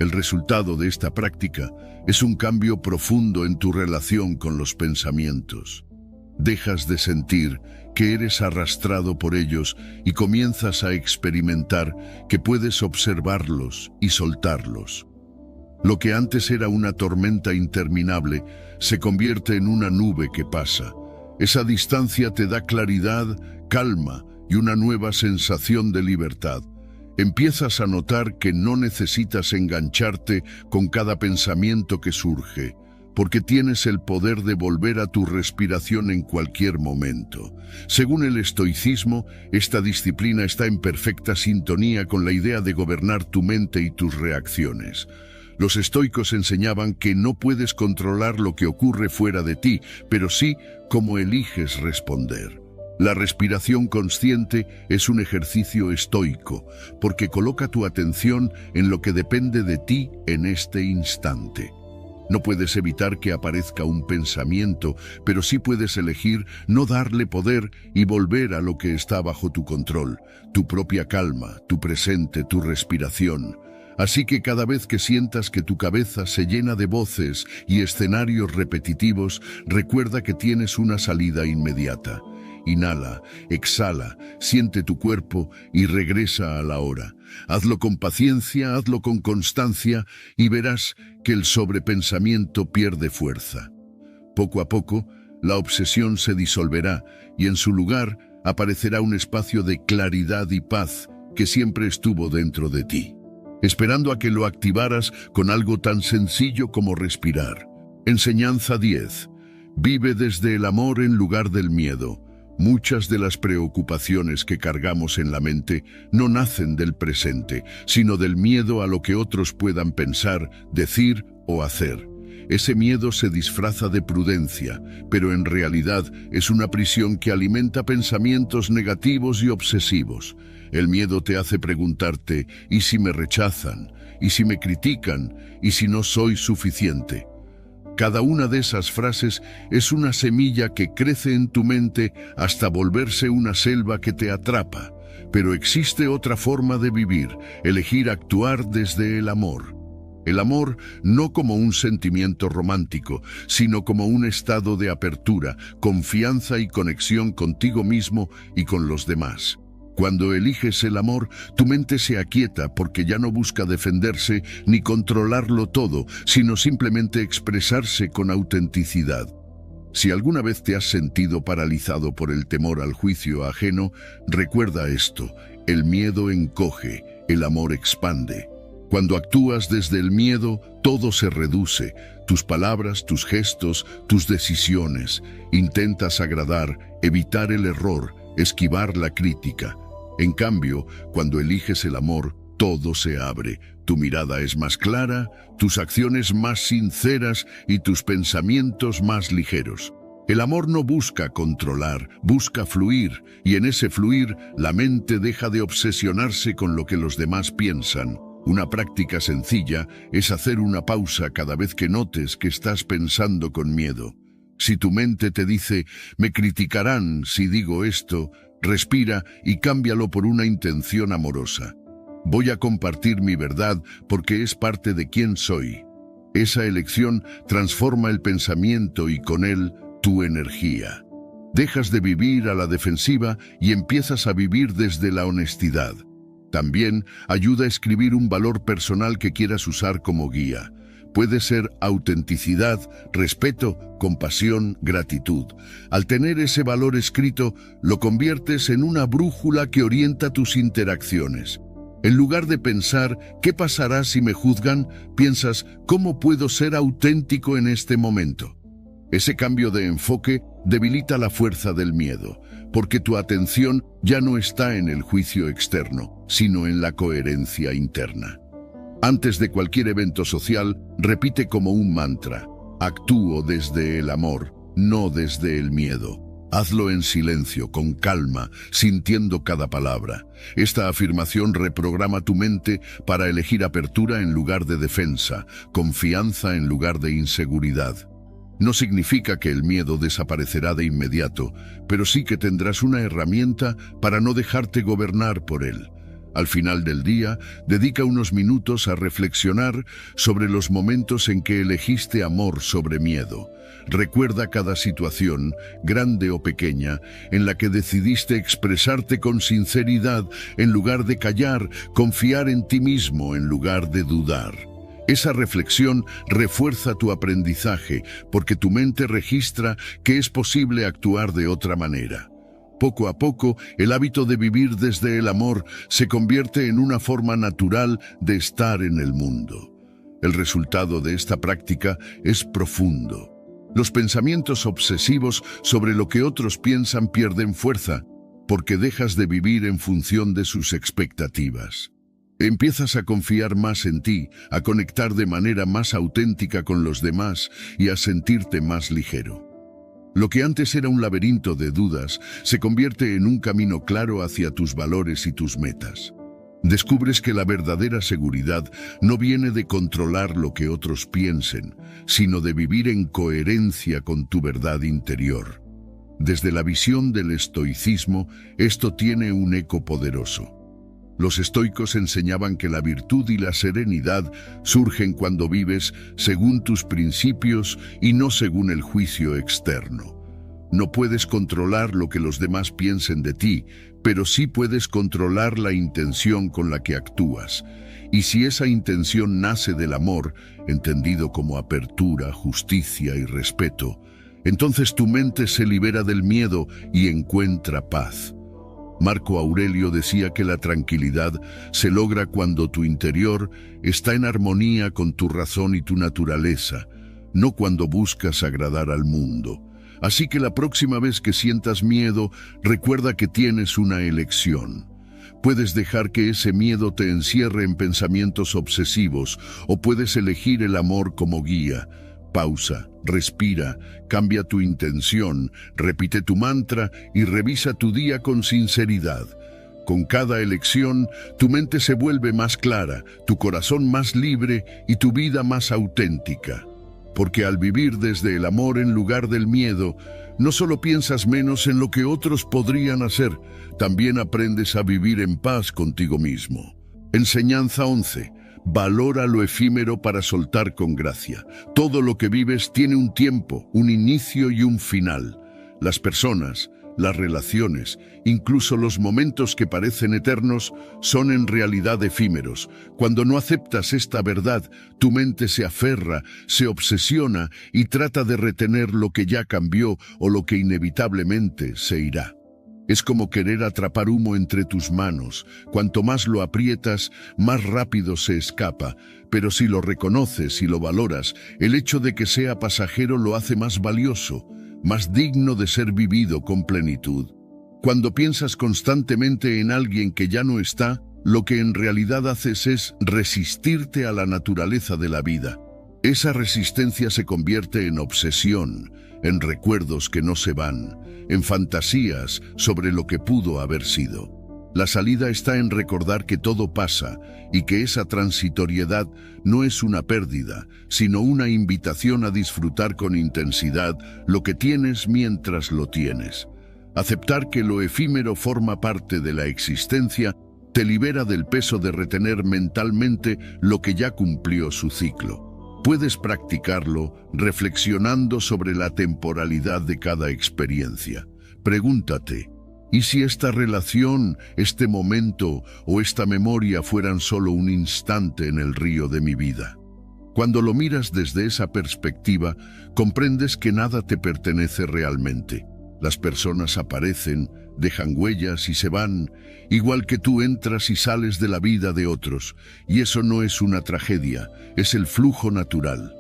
El resultado de esta práctica es un cambio profundo en tu relación con los pensamientos. Dejas de sentir que eres arrastrado por ellos y comienzas a experimentar que puedes observarlos y soltarlos. Lo que antes era una tormenta interminable se convierte en una nube que pasa. Esa distancia te da claridad, calma y una nueva sensación de libertad. Empiezas a notar que no necesitas engancharte con cada pensamiento que surge, porque tienes el poder de volver a tu respiración en cualquier momento. Según el estoicismo, esta disciplina está en perfecta sintonía con la idea de gobernar tu mente y tus reacciones. Los estoicos enseñaban que no puedes controlar lo que ocurre fuera de ti, pero sí cómo eliges responder. La respiración consciente es un ejercicio estoico, porque coloca tu atención en lo que depende de ti en este instante. No puedes evitar que aparezca un pensamiento, pero sí puedes elegir no darle poder y volver a lo que está bajo tu control, tu propia calma, tu presente, tu respiración. Así que cada vez que sientas que tu cabeza se llena de voces y escenarios repetitivos, recuerda que tienes una salida inmediata. Inhala, exhala, siente tu cuerpo y regresa a la hora. Hazlo con paciencia, hazlo con constancia y verás que el sobrepensamiento pierde fuerza. Poco a poco, la obsesión se disolverá y en su lugar aparecerá un espacio de claridad y paz que siempre estuvo dentro de ti, esperando a que lo activaras con algo tan sencillo como respirar. Enseñanza 10. Vive desde el amor en lugar del miedo. Muchas de las preocupaciones que cargamos en la mente no nacen del presente, sino del miedo a lo que otros puedan pensar, decir o hacer. Ese miedo se disfraza de prudencia, pero en realidad es una prisión que alimenta pensamientos negativos y obsesivos. El miedo te hace preguntarte, ¿y si me rechazan? ¿Y si me critican? ¿Y si no soy suficiente? Cada una de esas frases es una semilla que crece en tu mente hasta volverse una selva que te atrapa. Pero existe otra forma de vivir, elegir actuar desde el amor. El amor no como un sentimiento romántico, sino como un estado de apertura, confianza y conexión contigo mismo y con los demás. Cuando eliges el amor, tu mente se aquieta porque ya no busca defenderse ni controlarlo todo, sino simplemente expresarse con autenticidad. Si alguna vez te has sentido paralizado por el temor al juicio ajeno, recuerda esto: el miedo encoge, el amor expande. Cuando actúas desde el miedo, todo se reduce: tus palabras, tus gestos, tus decisiones. Intentas agradar, evitar el error, esquivar la crítica. En cambio, cuando eliges el amor, todo se abre. Tu mirada es más clara, tus acciones más sinceras y tus pensamientos más ligeros. El amor no busca controlar, busca fluir, y en ese fluir la mente deja de obsesionarse con lo que los demás piensan. Una práctica sencilla es hacer una pausa cada vez que notes que estás pensando con miedo. Si tu mente te dice, me criticarán si digo esto, respira y cámbialo por una intención amorosa. Voy a compartir mi verdad porque es parte de quién soy. Esa elección transforma el pensamiento y con él tu energía. Dejas de vivir a la defensiva y empiezas a vivir desde la honestidad. También ayuda a escribir un valor personal que quieras usar como guía. Puede ser autenticidad, respeto, compasión, gratitud. Al tener ese valor escrito, lo conviertes en una brújula que orienta tus interacciones. En lugar de pensar, ¿qué pasará si me juzgan?, piensas, ¿cómo puedo ser auténtico en este momento? Ese cambio de enfoque debilita la fuerza del miedo, porque tu atención ya no está en el juicio externo, sino en la coherencia interna. Antes de cualquier evento social, repite como un mantra: actúo desde el amor, no desde el miedo. Hazlo en silencio, con calma, sintiendo cada palabra. Esta afirmación reprograma tu mente para elegir apertura en lugar de defensa, confianza en lugar de inseguridad. No significa que el miedo desaparecerá de inmediato, pero sí que tendrás una herramienta para no dejarte gobernar por él. Al final del día, dedica unos minutos a reflexionar sobre los momentos en que elegiste amor sobre miedo. Recuerda cada situación, grande o pequeña, en la que decidiste expresarte con sinceridad en lugar de callar, confiar en ti mismo en lugar de dudar. Esa reflexión refuerza tu aprendizaje porque tu mente registra que es posible actuar de otra manera. Poco a poco, el hábito de vivir desde el amor se convierte en una forma natural de estar en el mundo. El resultado de esta práctica es profundo. Los pensamientos obsesivos sobre lo que otros piensan pierden fuerza, porque dejas de vivir en función de sus expectativas. Empiezas a confiar más en ti, a conectar de manera más auténtica con los demás y a sentirte más ligero. Lo que antes era un laberinto de dudas se convierte en un camino claro hacia tus valores y tus metas. Descubres que la verdadera seguridad no viene de controlar lo que otros piensen, sino de vivir en coherencia con tu verdad interior. Desde la visión del estoicismo, esto tiene un eco poderoso. Los estoicos enseñaban que la virtud y la serenidad surgen cuando vives según tus principios y no según el juicio externo. No puedes controlar lo que los demás piensen de ti, pero sí puedes controlar la intención con la que actúas. Y si esa intención nace del amor, entendido como apertura, justicia y respeto, entonces tu mente se libera del miedo y encuentra paz. Marco Aurelio decía que la tranquilidad se logra cuando tu interior está en armonía con tu razón y tu naturaleza, no cuando buscas agradar al mundo. Así que la próxima vez que sientas miedo, recuerda que tienes una elección. Puedes dejar que ese miedo te encierre en pensamientos obsesivos o puedes elegir el amor como guía. Pausa, respira, cambia tu intención, repite tu mantra y revisa tu día con sinceridad. Con cada elección, tu mente se vuelve más clara, tu corazón más libre y tu vida más auténtica. Porque al vivir desde el amor en lugar del miedo, no solo piensas menos en lo que otros podrían hacer, también aprendes a vivir en paz contigo mismo. Enseñanza 11. Valora lo efímero para soltar con gracia. Todo lo que vives tiene un tiempo, un inicio y un final. Las personas, las relaciones, incluso los momentos que parecen eternos, son en realidad efímeros. Cuando no aceptas esta verdad, tu mente se aferra, se obsesiona y trata de retener lo que ya cambió o lo que inevitablemente se irá. Es como querer atrapar humo entre tus manos. Cuanto más lo aprietas, más rápido se escapa. Pero si lo reconoces y lo valoras, el hecho de que sea pasajero lo hace más valioso, más digno de ser vivido con plenitud. Cuando piensas constantemente en alguien que ya no está, lo que en realidad haces es resistirte a la naturaleza de la vida. Esa resistencia se convierte en obsesión, en recuerdos que no se van, en fantasías sobre lo que pudo haber sido. La salida está en recordar que todo pasa y que esa transitoriedad no es una pérdida, sino una invitación a disfrutar con intensidad lo que tienes mientras lo tienes. Aceptar que lo efímero forma parte de la existencia te libera del peso de retener mentalmente lo que ya cumplió su ciclo. Puedes practicarlo reflexionando sobre la temporalidad de cada experiencia. Pregúntate, ¿y si esta relación, este momento o esta memoria fueran solo un instante en el río de mi vida? Cuando lo miras desde esa perspectiva, comprendes que nada te pertenece realmente. Las personas aparecen, dejan huellas y se van, igual que tú entras y sales de la vida de otros, y eso no es una tragedia, es el flujo natural.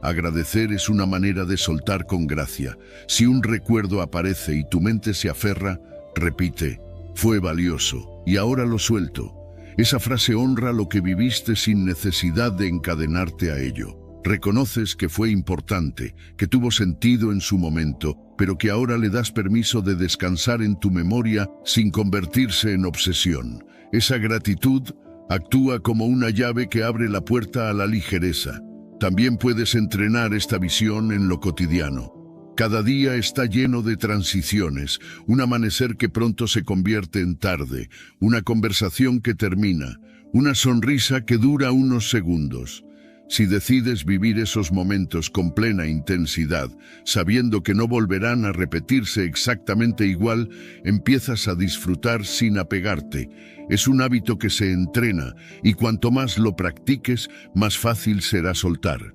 Agradecer es una manera de soltar con gracia. Si un recuerdo aparece y tu mente se aferra, repite, fue valioso, y ahora lo suelto. Esa frase honra lo que viviste sin necesidad de encadenarte a ello. Reconoces que fue importante, que tuvo sentido en su momento, pero que ahora le das permiso de descansar en tu memoria sin convertirse en obsesión. Esa gratitud actúa como una llave que abre la puerta a la ligereza. También puedes entrenar esta visión en lo cotidiano. Cada día está lleno de transiciones, un amanecer que pronto se convierte en tarde, una conversación que termina, una sonrisa que dura unos segundos. Si decides vivir esos momentos con plena intensidad, sabiendo que no volverán a repetirse exactamente igual, empiezas a disfrutar sin apegarte. Es un hábito que se entrena y cuanto más lo practiques, más fácil será soltar.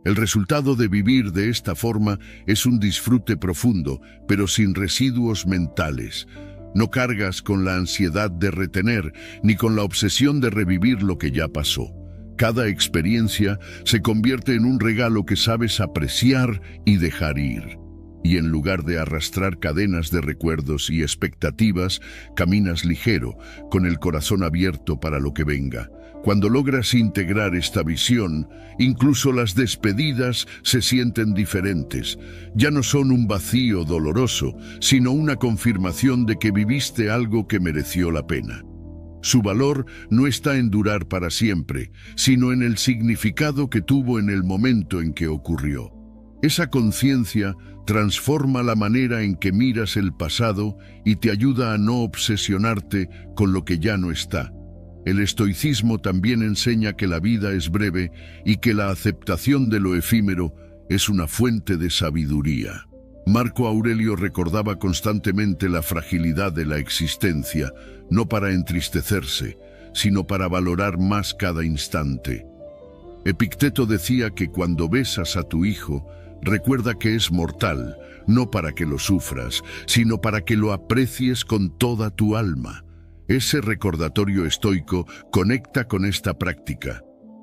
El resultado de vivir de esta forma es un disfrute profundo, pero sin residuos mentales. No cargas con la ansiedad de retener, ni con la obsesión de revivir lo que ya pasó. Cada experiencia se convierte en un regalo que sabes apreciar y dejar ir. Y en lugar de arrastrar cadenas de recuerdos y expectativas, caminas ligero, con el corazón abierto para lo que venga. Cuando logras integrar esta visión, incluso las despedidas se sienten diferentes. Ya no son un vacío doloroso, sino una confirmación de que viviste algo que mereció la pena. Su valor no está en durar para siempre, sino en el significado que tuvo en el momento en que ocurrió. Esa conciencia transforma la manera en que miras el pasado y te ayuda a no obsesionarte con lo que ya no está. El estoicismo también enseña que la vida es breve y que la aceptación de lo efímero es una fuente de sabiduría. Marco Aurelio recordaba constantemente la fragilidad de la existencia, no para entristecerse, sino para valorar más cada instante. Epicteto decía que cuando besas a tu hijo, recuerda que es mortal, no para que lo sufras, sino para que lo aprecies con toda tu alma. Ese recordatorio estoico conecta con esta práctica.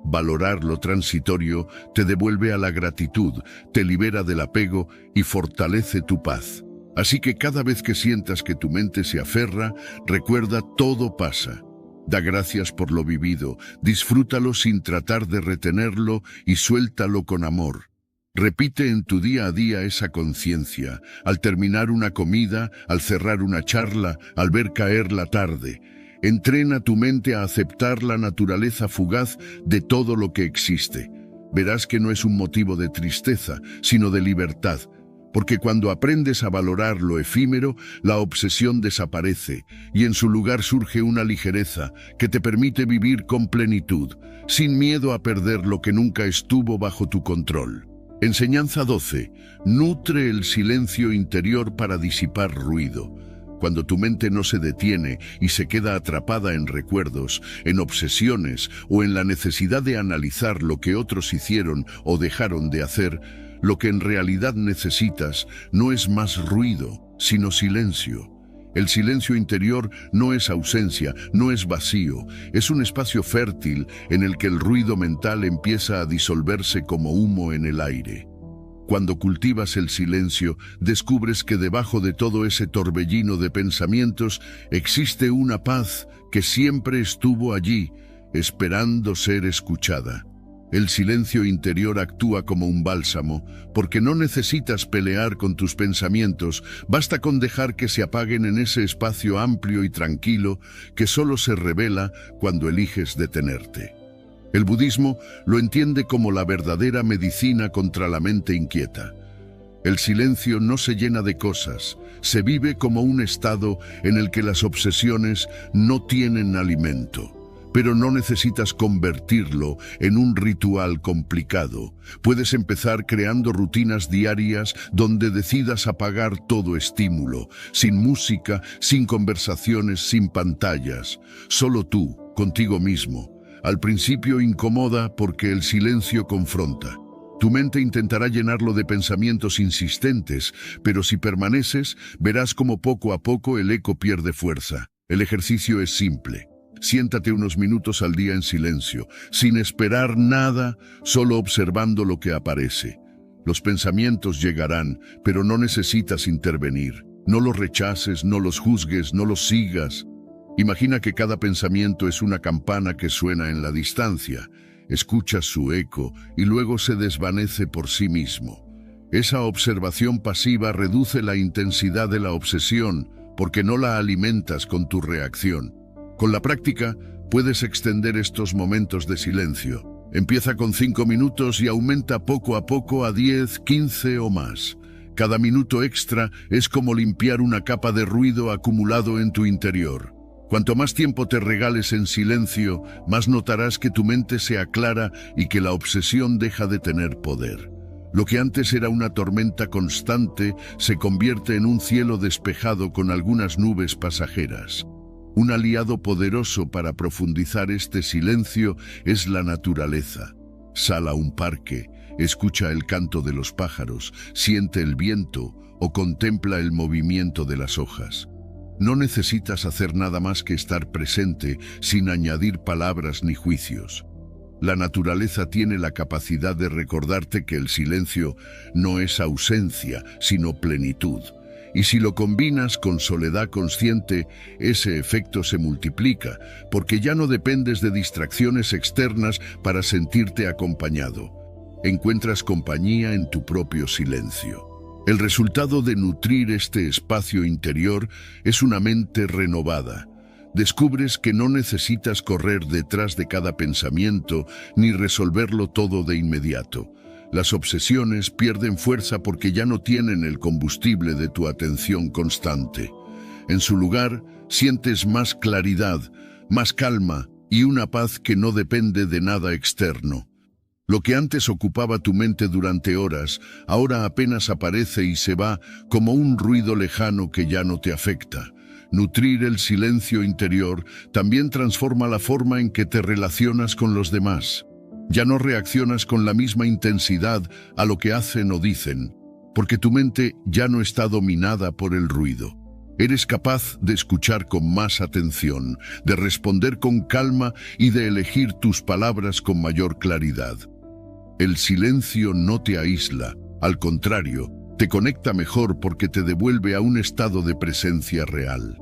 Valorar lo transitorio te devuelve a la gratitud, te libera del apego y fortalece tu paz. Así que cada vez que sientas que tu mente se aferra, recuerda todo pasa. Da gracias por lo vivido, disfrútalo sin tratar de retenerlo y suéltalo con amor. Repite en tu día a día esa conciencia, al terminar una comida, al cerrar una charla, al ver caer la tarde. Entrena tu mente a aceptar la naturaleza fugaz de todo lo que existe. Verás que no es un motivo de tristeza, sino de libertad, porque cuando aprendes a valorar lo efímero, la obsesión desaparece y en su lugar surge una ligereza que te permite vivir con plenitud, sin miedo a perder lo que nunca estuvo bajo tu control. Enseñanza 12. Nutre el silencio interior para disipar ruido. Cuando tu mente no se detiene y se queda atrapada en recuerdos, en obsesiones o en la necesidad de analizar lo que otros hicieron o dejaron de hacer, lo que en realidad necesitas no es más ruido, sino silencio. El silencio interior no es ausencia, no es vacío, es un espacio fértil en el que el ruido mental empieza a disolverse como humo en el aire. Cuando cultivas el silencio, descubres que debajo de todo ese torbellino de pensamientos existe una paz que siempre estuvo allí, esperando ser escuchada. El silencio interior actúa como un bálsamo, porque no necesitas pelear con tus pensamientos, basta con dejar que se apaguen en ese espacio amplio y tranquilo que solo se revela cuando eliges detenerte. El budismo lo entiende como la verdadera medicina contra la mente inquieta. El silencio no se llena de cosas, se vive como un estado en el que las obsesiones no tienen alimento. Pero no necesitas convertirlo en un ritual complicado. Puedes empezar creando rutinas diarias donde decidas apagar todo estímulo, sin música, sin conversaciones, sin pantallas. Solo tú, contigo mismo. Al principio incomoda porque el silencio confronta. Tu mente intentará llenarlo de pensamientos insistentes, pero si permaneces, verás como poco a poco el eco pierde fuerza. El ejercicio es simple. Siéntate unos minutos al día en silencio, sin esperar nada, solo observando lo que aparece. Los pensamientos llegarán, pero no necesitas intervenir. No los rechaces, no los juzgues, no los sigas. Imagina que cada pensamiento es una campana que suena en la distancia. Escuchas su eco y luego se desvanece por sí mismo. Esa observación pasiva reduce la intensidad de la obsesión, porque no la alimentas con tu reacción. Con la práctica, puedes extender estos momentos de silencio. Empieza con 5 minutos y aumenta poco a poco a 10, 15 o más. Cada minuto extra es como limpiar una capa de ruido acumulado en tu interior. Cuanto más tiempo te regales en silencio, más notarás que tu mente se aclara y que la obsesión deja de tener poder. Lo que antes era una tormenta constante se convierte en un cielo despejado con algunas nubes pasajeras. Un aliado poderoso para profundizar este silencio es la naturaleza. Sal a un parque, escucha el canto de los pájaros, siente el viento o contempla el movimiento de las hojas. No necesitas hacer nada más que estar presente sin añadir palabras ni juicios. La naturaleza tiene la capacidad de recordarte que el silencio no es ausencia, sino plenitud. Y si lo combinas con soledad consciente, ese efecto se multiplica, porque ya no dependes de distracciones externas para sentirte acompañado. Encuentras compañía en tu propio silencio. El resultado de nutrir este espacio interior es una mente renovada. Descubres que no necesitas correr detrás de cada pensamiento ni resolverlo todo de inmediato. Las obsesiones pierden fuerza porque ya no tienen el combustible de tu atención constante. En su lugar, sientes más claridad, más calma y una paz que no depende de nada externo. Lo que antes ocupaba tu mente durante horas, ahora apenas aparece y se va como un ruido lejano que ya no te afecta. Nutrir el silencio interior también transforma la forma en que te relacionas con los demás. Ya no reaccionas con la misma intensidad a lo que hacen o dicen, porque tu mente ya no está dominada por el ruido. Eres capaz de escuchar con más atención, de responder con calma y de elegir tus palabras con mayor claridad. El silencio no te aísla, al contrario, te conecta mejor porque te devuelve a un estado de presencia real.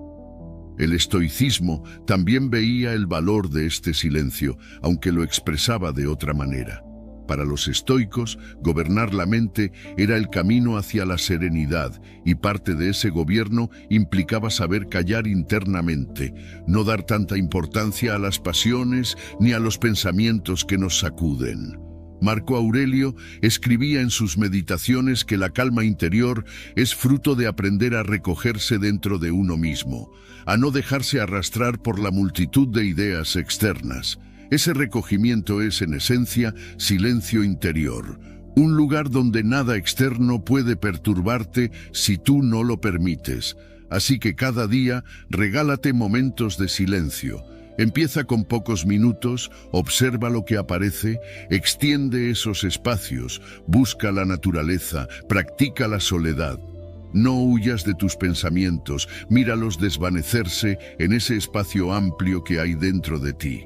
El estoicismo también veía el valor de este silencio, aunque lo expresaba de otra manera. Para los estoicos, gobernar la mente era el camino hacia la serenidad, y parte de ese gobierno implicaba saber callar internamente, no dar tanta importancia a las pasiones ni a los pensamientos que nos sacuden. Marco Aurelio escribía en sus meditaciones que la calma interior es fruto de aprender a recogerse dentro de uno mismo, a no dejarse arrastrar por la multitud de ideas externas. Ese recogimiento es, en esencia, silencio interior, Un lugar donde nada externo puede perturbarte si tú no lo permites. Así que cada día regálate momentos de silencio. Empieza con pocos minutos, observa lo que aparece, extiende esos espacios, busca la naturaleza, practica la soledad. No huyas de tus pensamientos, míralos desvanecerse en ese espacio amplio que hay dentro de ti.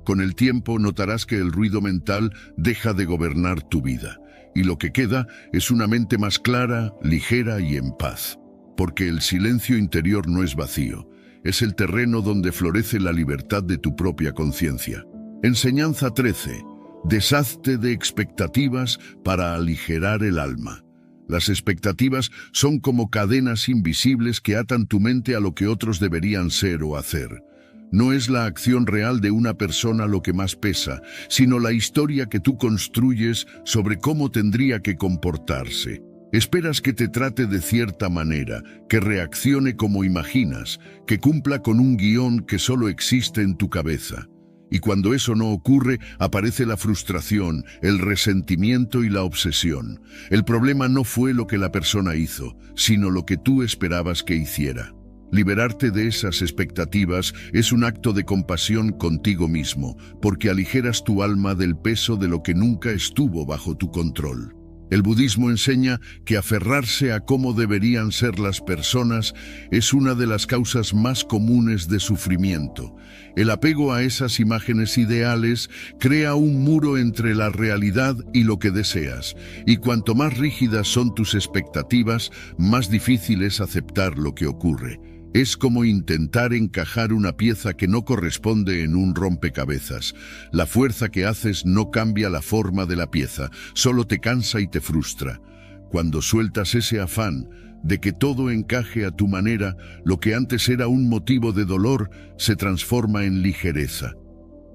Con el tiempo notarás que el ruido mental deja de gobernar tu vida, y lo que queda es una mente más clara, ligera y en paz. Porque el silencio interior no es vacío, es el terreno donde florece la libertad de tu propia conciencia. Enseñanza 13. Deshazte de expectativas para aligerar el alma. Las expectativas son como cadenas invisibles que atan tu mente a lo que otros deberían ser o hacer. No es la acción real de una persona lo que más pesa, sino la historia que tú construyes sobre cómo tendría que comportarse. Esperas que te trate de cierta manera, que reaccione como imaginas, que cumpla con un guión que solo existe en tu cabeza. Y cuando eso no ocurre, aparece la frustración, el resentimiento y la obsesión. El problema no fue lo que la persona hizo, sino lo que tú esperabas que hiciera. Liberarte de esas expectativas es un acto de compasión contigo mismo, porque aligeras tu alma del peso de lo que nunca estuvo bajo tu control. El budismo enseña que aferrarse a cómo deberían ser las personas es una de las causas más comunes de sufrimiento. El apego a esas imágenes ideales crea un muro entre la realidad y lo que deseas, y cuanto más rígidas son tus expectativas, más difícil es aceptar lo que ocurre. Es como intentar encajar una pieza que no corresponde en un rompecabezas. La fuerza que haces no cambia la forma de la pieza, solo te cansa y te frustra. Cuando sueltas ese afán de que todo encaje a tu manera, lo que antes era un motivo de dolor se transforma en ligereza.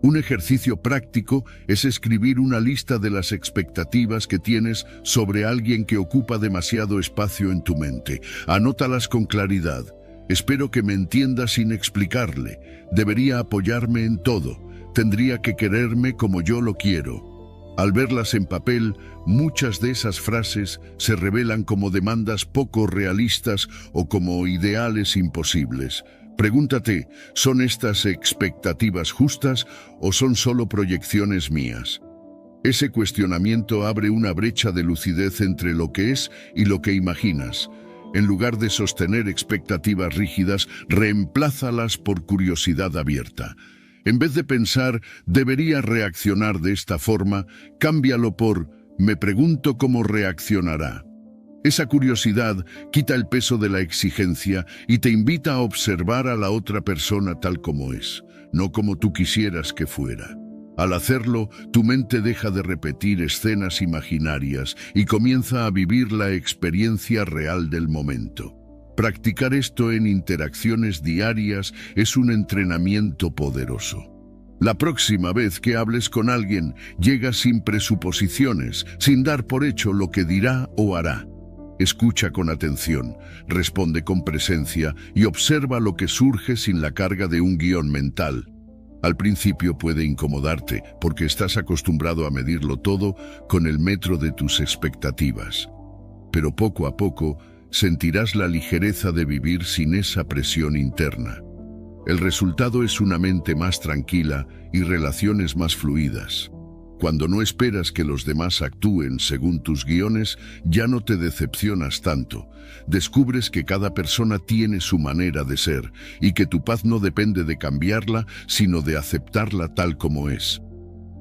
Un ejercicio práctico es escribir una lista de las expectativas que tienes sobre alguien que ocupa demasiado espacio en tu mente. Anótalas con claridad. Espero que me entienda sin explicarle. Debería apoyarme en todo. Tendría que quererme como yo lo quiero. Al verlas en papel, muchas de esas frases se revelan como demandas poco realistas o como ideales imposibles. Pregúntate, ¿son estas expectativas justas o son solo proyecciones mías? Ese cuestionamiento abre una brecha de lucidez entre lo que es y lo que imaginas. En lugar de sostener expectativas rígidas, reemplázalas por curiosidad abierta. En vez de pensar, debería reaccionar de esta forma, cámbialo por, me pregunto cómo reaccionará. Esa curiosidad quita el peso de la exigencia y te invita a observar a la otra persona tal como es, no como tú quisieras que fuera. Al hacerlo, tu mente deja de repetir escenas imaginarias y comienza a vivir la experiencia real del momento. Practicar esto en interacciones diarias es un entrenamiento poderoso. La próxima vez que hables con alguien, llega sin presuposiciones, sin dar por hecho lo que dirá o hará. Escucha con atención, responde con presencia y observa lo que surge sin la carga de un guión mental. Al principio puede incomodarte porque estás acostumbrado a medirlo todo con el metro de tus expectativas. Pero poco a poco sentirás la ligereza de vivir sin esa presión interna. El resultado es una mente más tranquila y relaciones más fluidas. Cuando no esperas que los demás actúen según tus guiones, ya no te decepcionas tanto. Descubres que cada persona tiene su manera de ser y que tu paz no depende de cambiarla, sino de aceptarla tal como es.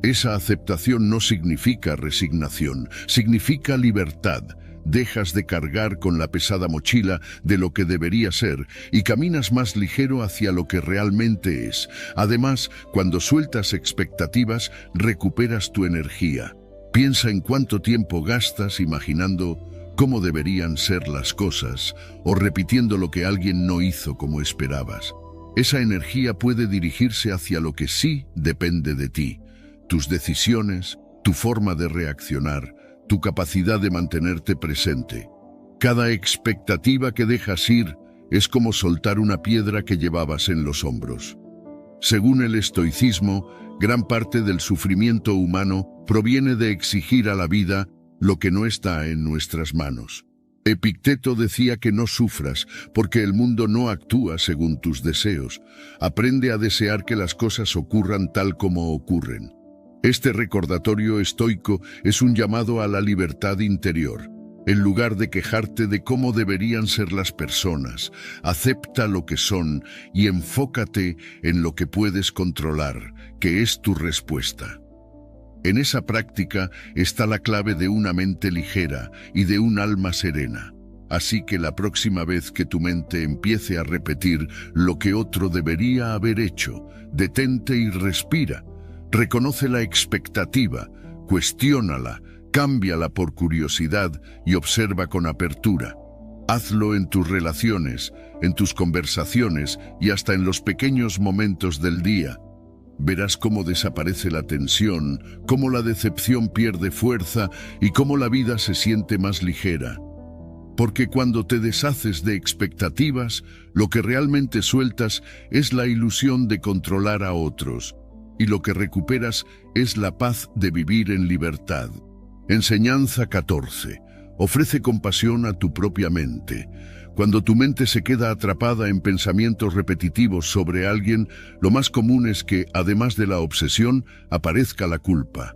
Esa aceptación no significa resignación, significa libertad. Dejas de cargar con la pesada mochila de lo que debería ser y caminas más ligero hacia lo que realmente es. Además, cuando sueltas expectativas, recuperas tu energía. Piensa en cuánto tiempo gastas imaginando cómo deberían ser las cosas o repitiendo lo que alguien no hizo como esperabas. Esa energía puede dirigirse hacia lo que sí depende de ti, tus decisiones, tu forma de reaccionar, tu capacidad de mantenerte presente. Cada expectativa que dejas ir es como soltar una piedra que llevabas en los hombros. Según el estoicismo, gran parte del sufrimiento humano proviene de exigir a la vida lo que no está en nuestras manos. Epicteto decía que no sufras, porque el mundo no actúa según tus deseos. Aprende a desear que las cosas ocurran tal como ocurren. Este recordatorio estoico es un llamado a la libertad interior. En lugar de quejarte de cómo deberían ser las personas, acepta lo que son y enfócate en lo que puedes controlar, que es tu respuesta. En esa práctica está la clave de una mente ligera y de un alma serena. Así que la próxima vez que tu mente empiece a repetir lo que otro debería haber hecho, detente y respira. Reconoce la expectativa, cuestiónala, cámbiala por curiosidad y observa con apertura. Hazlo en tus relaciones, en tus conversaciones y hasta en los pequeños momentos del día. Verás cómo desaparece la tensión, cómo la decepción pierde fuerza y cómo la vida se siente más ligera. Porque cuando te deshaces de expectativas, lo que realmente sueltas es la ilusión de controlar a otros, y lo que recuperas es la paz de vivir en libertad. Enseñanza 14. Ofrece compasión a tu propia mente. Cuando tu mente se queda atrapada en pensamientos repetitivos sobre alguien, lo más común es que, además de la obsesión, aparezca la culpa.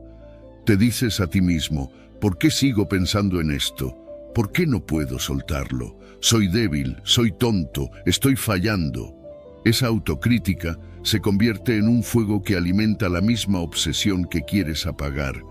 Te dices a ti mismo, ¿por qué sigo pensando en esto? ¿Por qué no puedo soltarlo? Soy débil, soy tonto, estoy fallando. Esa autocrítica se convierte en un fuego que alimenta la misma obsesión que quieres apagar.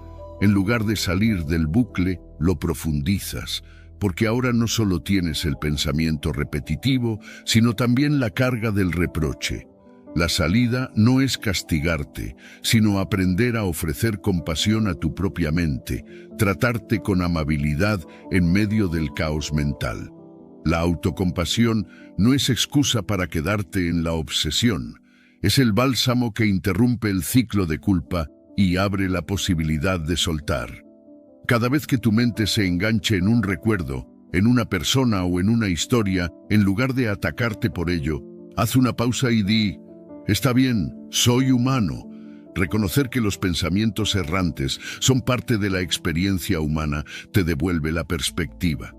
En lugar de salir del bucle, lo profundizas, porque ahora no solo tienes el pensamiento repetitivo, sino también la carga del reproche. La salida no es castigarte, sino aprender a ofrecer compasión a tu propia mente, tratarte con amabilidad en medio del caos mental. La autocompasión no es excusa para quedarte en la obsesión, es el bálsamo que interrumpe el ciclo de culpa y abre la posibilidad de soltar. Cada vez que tu mente se enganche en un recuerdo, en una persona o en una historia, en lugar de atacarte por ello, haz una pausa y di, está bien, soy humano. Reconocer que los pensamientos errantes son parte de la experiencia humana te devuelve la perspectiva.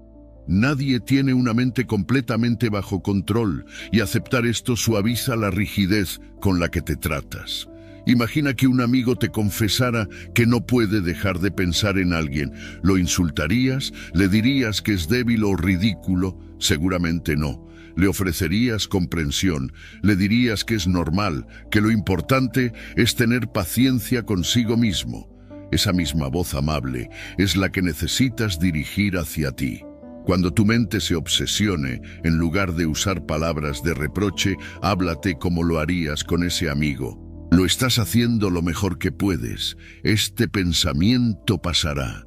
Nadie tiene una mente completamente bajo control y aceptar esto suaviza la rigidez con la que te tratas. Imagina que un amigo te confesara que no puede dejar de pensar en alguien. ¿Lo insultarías? ¿Le dirías que es débil o ridículo? Seguramente no. Le ofrecerías comprensión. Le dirías que es normal, que lo importante es tener paciencia consigo mismo. Esa misma voz amable es la que necesitas dirigir hacia ti. Cuando tu mente se obsesione, en lugar de usar palabras de reproche, háblate como lo harías con ese amigo. Lo estás haciendo lo mejor que puedes. Este pensamiento pasará.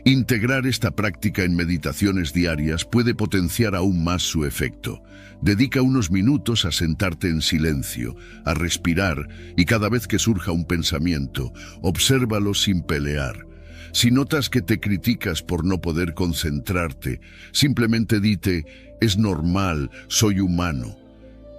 Integrar esta práctica en meditaciones diarias puede potenciar aún más su efecto. Dedica unos minutos a sentarte en silencio, a respirar y cada vez que surja un pensamiento, obsérvalo sin pelear. Si notas que te criticas por no poder concentrarte, simplemente dite, es normal, soy humano.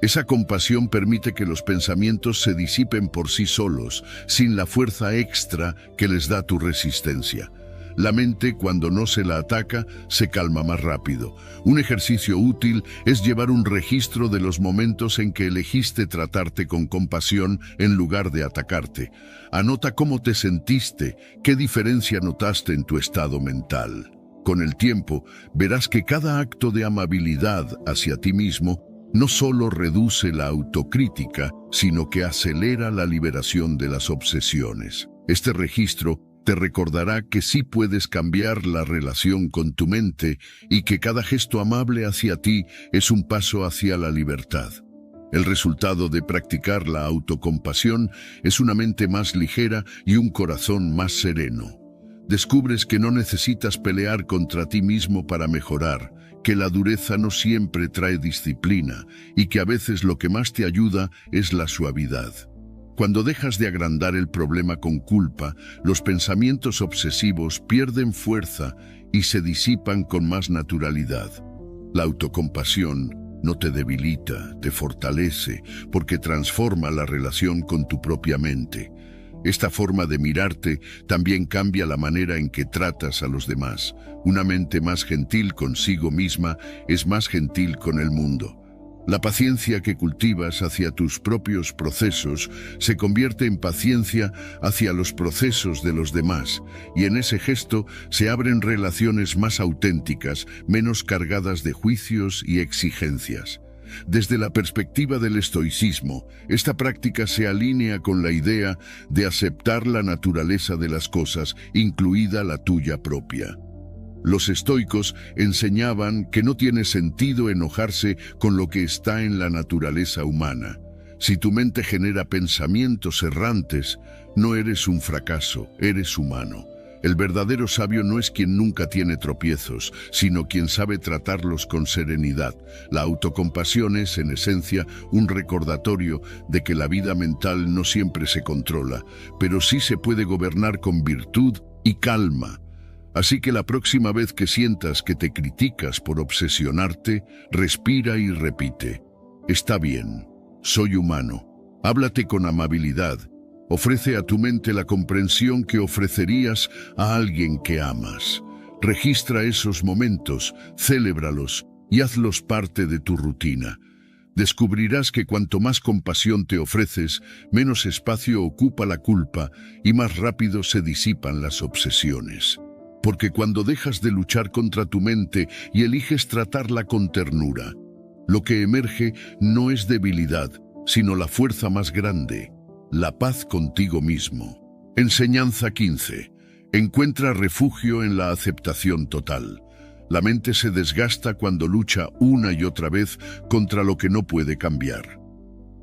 Esa compasión permite que los pensamientos se disipen por sí solos, sin la fuerza extra que les da tu resistencia. La mente, cuando no se la ataca, se calma más rápido. Un ejercicio útil es llevar un registro de los momentos en que elegiste tratarte con compasión en lugar de atacarte. Anota cómo te sentiste, qué diferencia notaste en tu estado mental. Con el tiempo, verás que cada acto de amabilidad hacia ti mismo no solo reduce la autocrítica, sino que acelera la liberación de las obsesiones. Este registro te recordará que sí puedes cambiar la relación con tu mente y que cada gesto amable hacia ti es un paso hacia la libertad. El resultado de practicar la autocompasión es una mente más ligera y un corazón más sereno. Descubres que no necesitas pelear contra ti mismo para mejorar, que la dureza no siempre trae disciplina y que a veces lo que más te ayuda es la suavidad. Cuando dejas de agrandar el problema con culpa, los pensamientos obsesivos pierden fuerza y se disipan con más naturalidad. La autocompasión no te debilita, te fortalece, porque transforma la relación con tu propia mente. Esta forma de mirarte también cambia la manera en que tratas a los demás. Una mente más gentil consigo misma es más gentil con el mundo. La paciencia que cultivas hacia tus propios procesos se convierte en paciencia hacia los procesos de los demás, y en ese gesto se abren relaciones más auténticas, menos cargadas de juicios y exigencias. Desde la perspectiva del estoicismo, esta práctica se alinea con la idea de aceptar la naturaleza de las cosas, incluida la tuya propia. Los estoicos enseñaban que no tiene sentido enojarse con lo que está en la naturaleza humana. Si tu mente genera pensamientos errantes, no eres un fracaso, eres humano. El verdadero sabio no es quien nunca tiene tropiezos, sino quien sabe tratarlos con serenidad. La autocompasión es, en esencia, un recordatorio de que la vida mental no siempre se controla, pero sí se puede gobernar con virtud y calma. Así que la próxima vez que sientas que te criticas por obsesionarte, respira y repite: está bien, soy humano. Háblate con amabilidad. Ofrece a tu mente la comprensión que ofrecerías a alguien que amas. Registra esos momentos, célebralos y hazlos parte de tu rutina. Descubrirás que cuanto más compasión te ofreces, menos espacio ocupa la culpa y más rápido se disipan las obsesiones. Porque cuando dejas de luchar contra tu mente y eliges tratarla con ternura, lo que emerge no es debilidad, sino la fuerza más grande, la paz contigo mismo. Enseñanza 15. Encuentra refugio en la aceptación total. La mente se desgasta cuando lucha una y otra vez contra lo que no puede cambiar.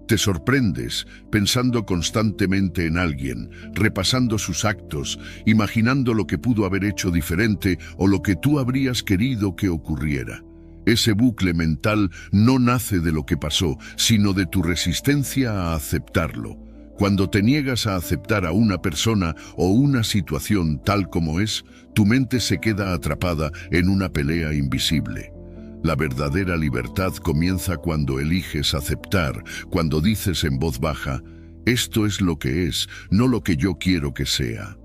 Te sorprendes pensando constantemente en alguien, repasando sus actos, imaginando lo que pudo haber hecho diferente o lo que tú habrías querido que ocurriera. Ese bucle mental no nace de lo que pasó, sino de tu resistencia a aceptarlo. Cuando te niegas a aceptar a una persona o una situación tal como es, tu mente se queda atrapada en una pelea invisible. La verdadera libertad comienza cuando eliges aceptar, cuando dices en voz baja: esto es lo que es, no lo que yo quiero que sea.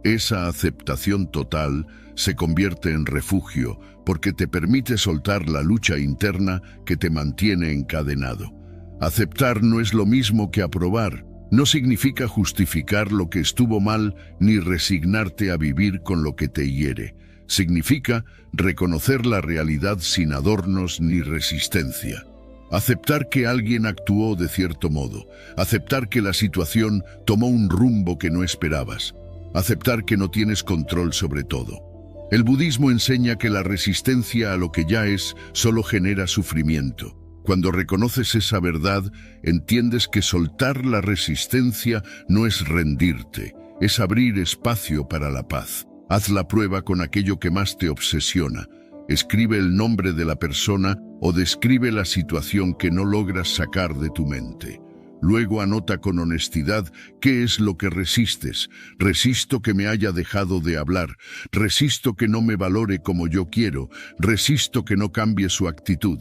Esa aceptación total se convierte en refugio porque te permite soltar la lucha interna que te mantiene encadenado. Aceptar no es lo mismo que aprobar. No significa justificar lo que estuvo mal ni resignarte a vivir con lo que te hiere. Significa reconocer la realidad sin adornos ni resistencia. Aceptar que alguien actuó de cierto modo. Aceptar que la situación tomó un rumbo que no esperabas. Aceptar que no tienes control sobre todo. El budismo enseña que la resistencia a lo que ya es solo genera sufrimiento. Cuando reconoces esa verdad, entiendes que soltar la resistencia no es rendirte, es abrir espacio para la paz. Haz la prueba con aquello que más te obsesiona. Escribe el nombre de la persona o describe la situación que no logras sacar de tu mente. Luego anota con honestidad qué es lo que resistes. Resisto que me haya dejado de hablar. Resisto que no me valore como yo quiero. Resisto que no cambie su actitud.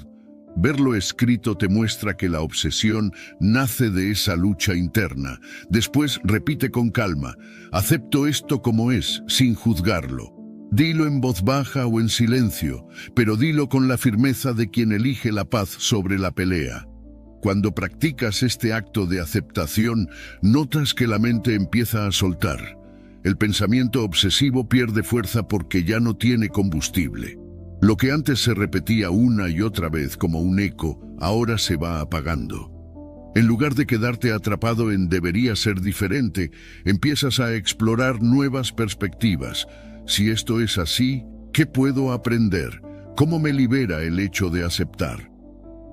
Verlo escrito te muestra que la obsesión nace de esa lucha interna. Después repite con calma: acepto esto como es, sin juzgarlo. Dilo en voz baja o en silencio, pero dilo con la firmeza de quien elige la paz sobre la pelea. Cuando practicas este acto de aceptación, notas que la mente empieza a soltar. El pensamiento obsesivo pierde fuerza porque ya no tiene combustible. Lo que antes se repetía una y otra vez como un eco, ahora se va apagando. En lugar de quedarte atrapado en debería ser diferente, empiezas a explorar nuevas perspectivas. Si esto es así, ¿qué puedo aprender? ¿Cómo me libera el hecho de aceptar?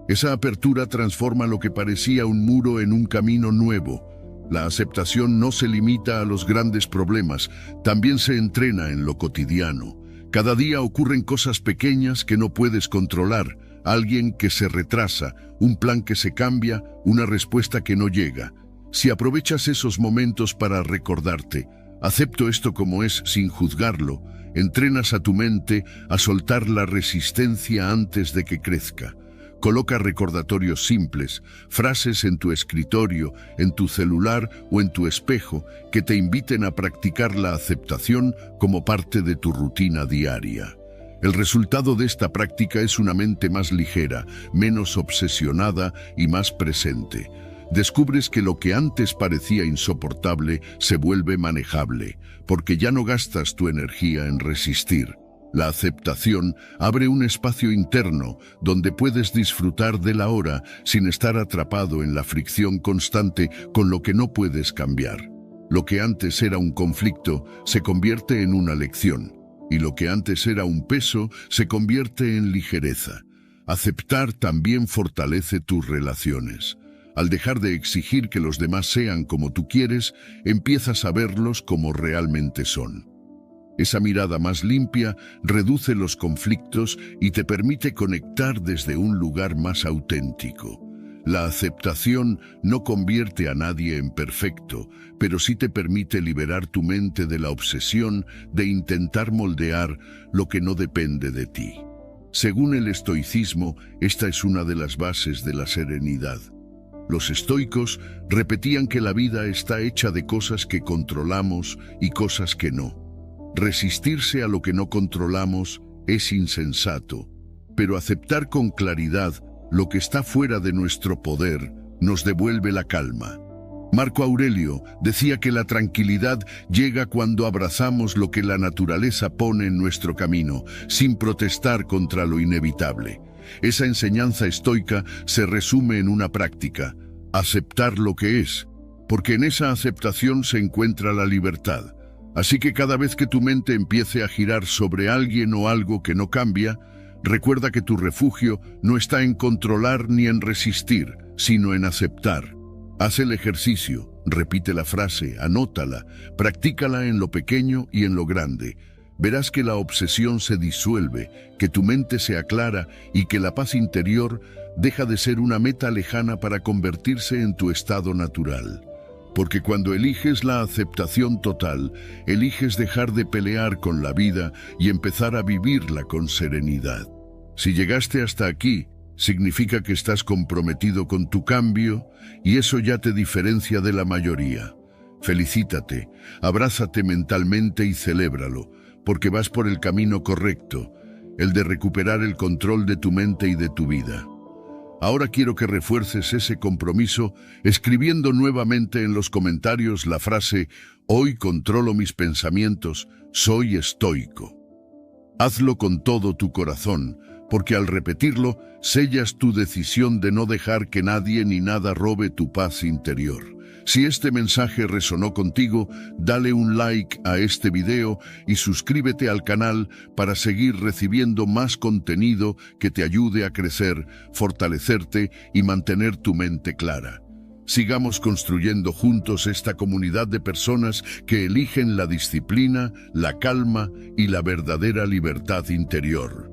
Esa apertura transforma lo que parecía un muro en un camino nuevo. La aceptación no se limita a los grandes problemas, también se entrena en lo cotidiano. Cada día ocurren cosas pequeñas que no puedes controlar, alguien que se retrasa, un plan que se cambia, una respuesta que no llega. Si aprovechas esos momentos para recordarte: acepto esto como es sin juzgarlo, entrenas a tu mente a soltar la resistencia antes de que crezca. Coloca recordatorios simples, frases en tu escritorio, en tu celular o en tu espejo que te inviten a practicar la aceptación como parte de tu rutina diaria. El resultado de esta práctica es una mente más ligera, menos obsesionada y más presente. Descubres que lo que antes parecía insoportable se vuelve manejable, porque ya no gastas tu energía en resistir. La aceptación abre un espacio interno donde puedes disfrutar de la hora sin estar atrapado en la fricción constante con lo que no puedes cambiar. Lo que antes era un conflicto se convierte en una lección, y lo que antes era un peso se convierte en ligereza. Aceptar también fortalece tus relaciones. Al dejar de exigir que los demás sean como tú quieres, empiezas a verlos como realmente son. Esa mirada más limpia reduce los conflictos y te permite conectar desde un lugar más auténtico. La aceptación no convierte a nadie en perfecto, pero sí te permite liberar tu mente de la obsesión de intentar moldear lo que no depende de ti. Según el estoicismo, esta es una de las bases de la serenidad. Los estoicos repetían que la vida está hecha de cosas que controlamos y cosas que no. Resistirse a lo que no controlamos es insensato, pero aceptar con claridad lo que está fuera de nuestro poder nos devuelve la calma. Marco Aurelio decía que la tranquilidad llega cuando abrazamos lo que la naturaleza pone en nuestro camino, sin protestar contra lo inevitable. Esa enseñanza estoica se resume en una práctica: aceptar lo que es, porque en esa aceptación se encuentra la libertad. Así que cada vez que tu mente empiece a girar sobre alguien o algo que no cambia, recuerda que tu refugio no está en controlar ni en resistir, sino en aceptar. Haz el ejercicio, repite la frase, anótala, practícala en lo pequeño y en lo grande. Verás que la obsesión se disuelve, que tu mente se aclara y que la paz interior deja de ser una meta lejana para convertirse en tu estado natural. Porque cuando eliges la aceptación total, eliges dejar de pelear con la vida y empezar a vivirla con serenidad. Si llegaste hasta aquí, significa que estás comprometido con tu cambio y eso ya te diferencia de la mayoría. Felicítate, abrázate mentalmente y celébralo, porque vas por el camino correcto, el de recuperar el control de tu mente y de tu vida. Ahora quiero que refuerces ese compromiso escribiendo nuevamente en los comentarios la frase «Hoy controlo mis pensamientos, soy estoico». Hazlo con todo tu corazón, porque al repetirlo, sellas tu decisión de no dejar que nadie ni nada robe tu paz interior. Si este mensaje resonó contigo, dale un like a este video y suscríbete al canal para seguir recibiendo más contenido que te ayude a crecer, fortalecerte y mantener tu mente clara. Sigamos construyendo juntos esta comunidad de personas que eligen la disciplina, la calma y la verdadera libertad interior.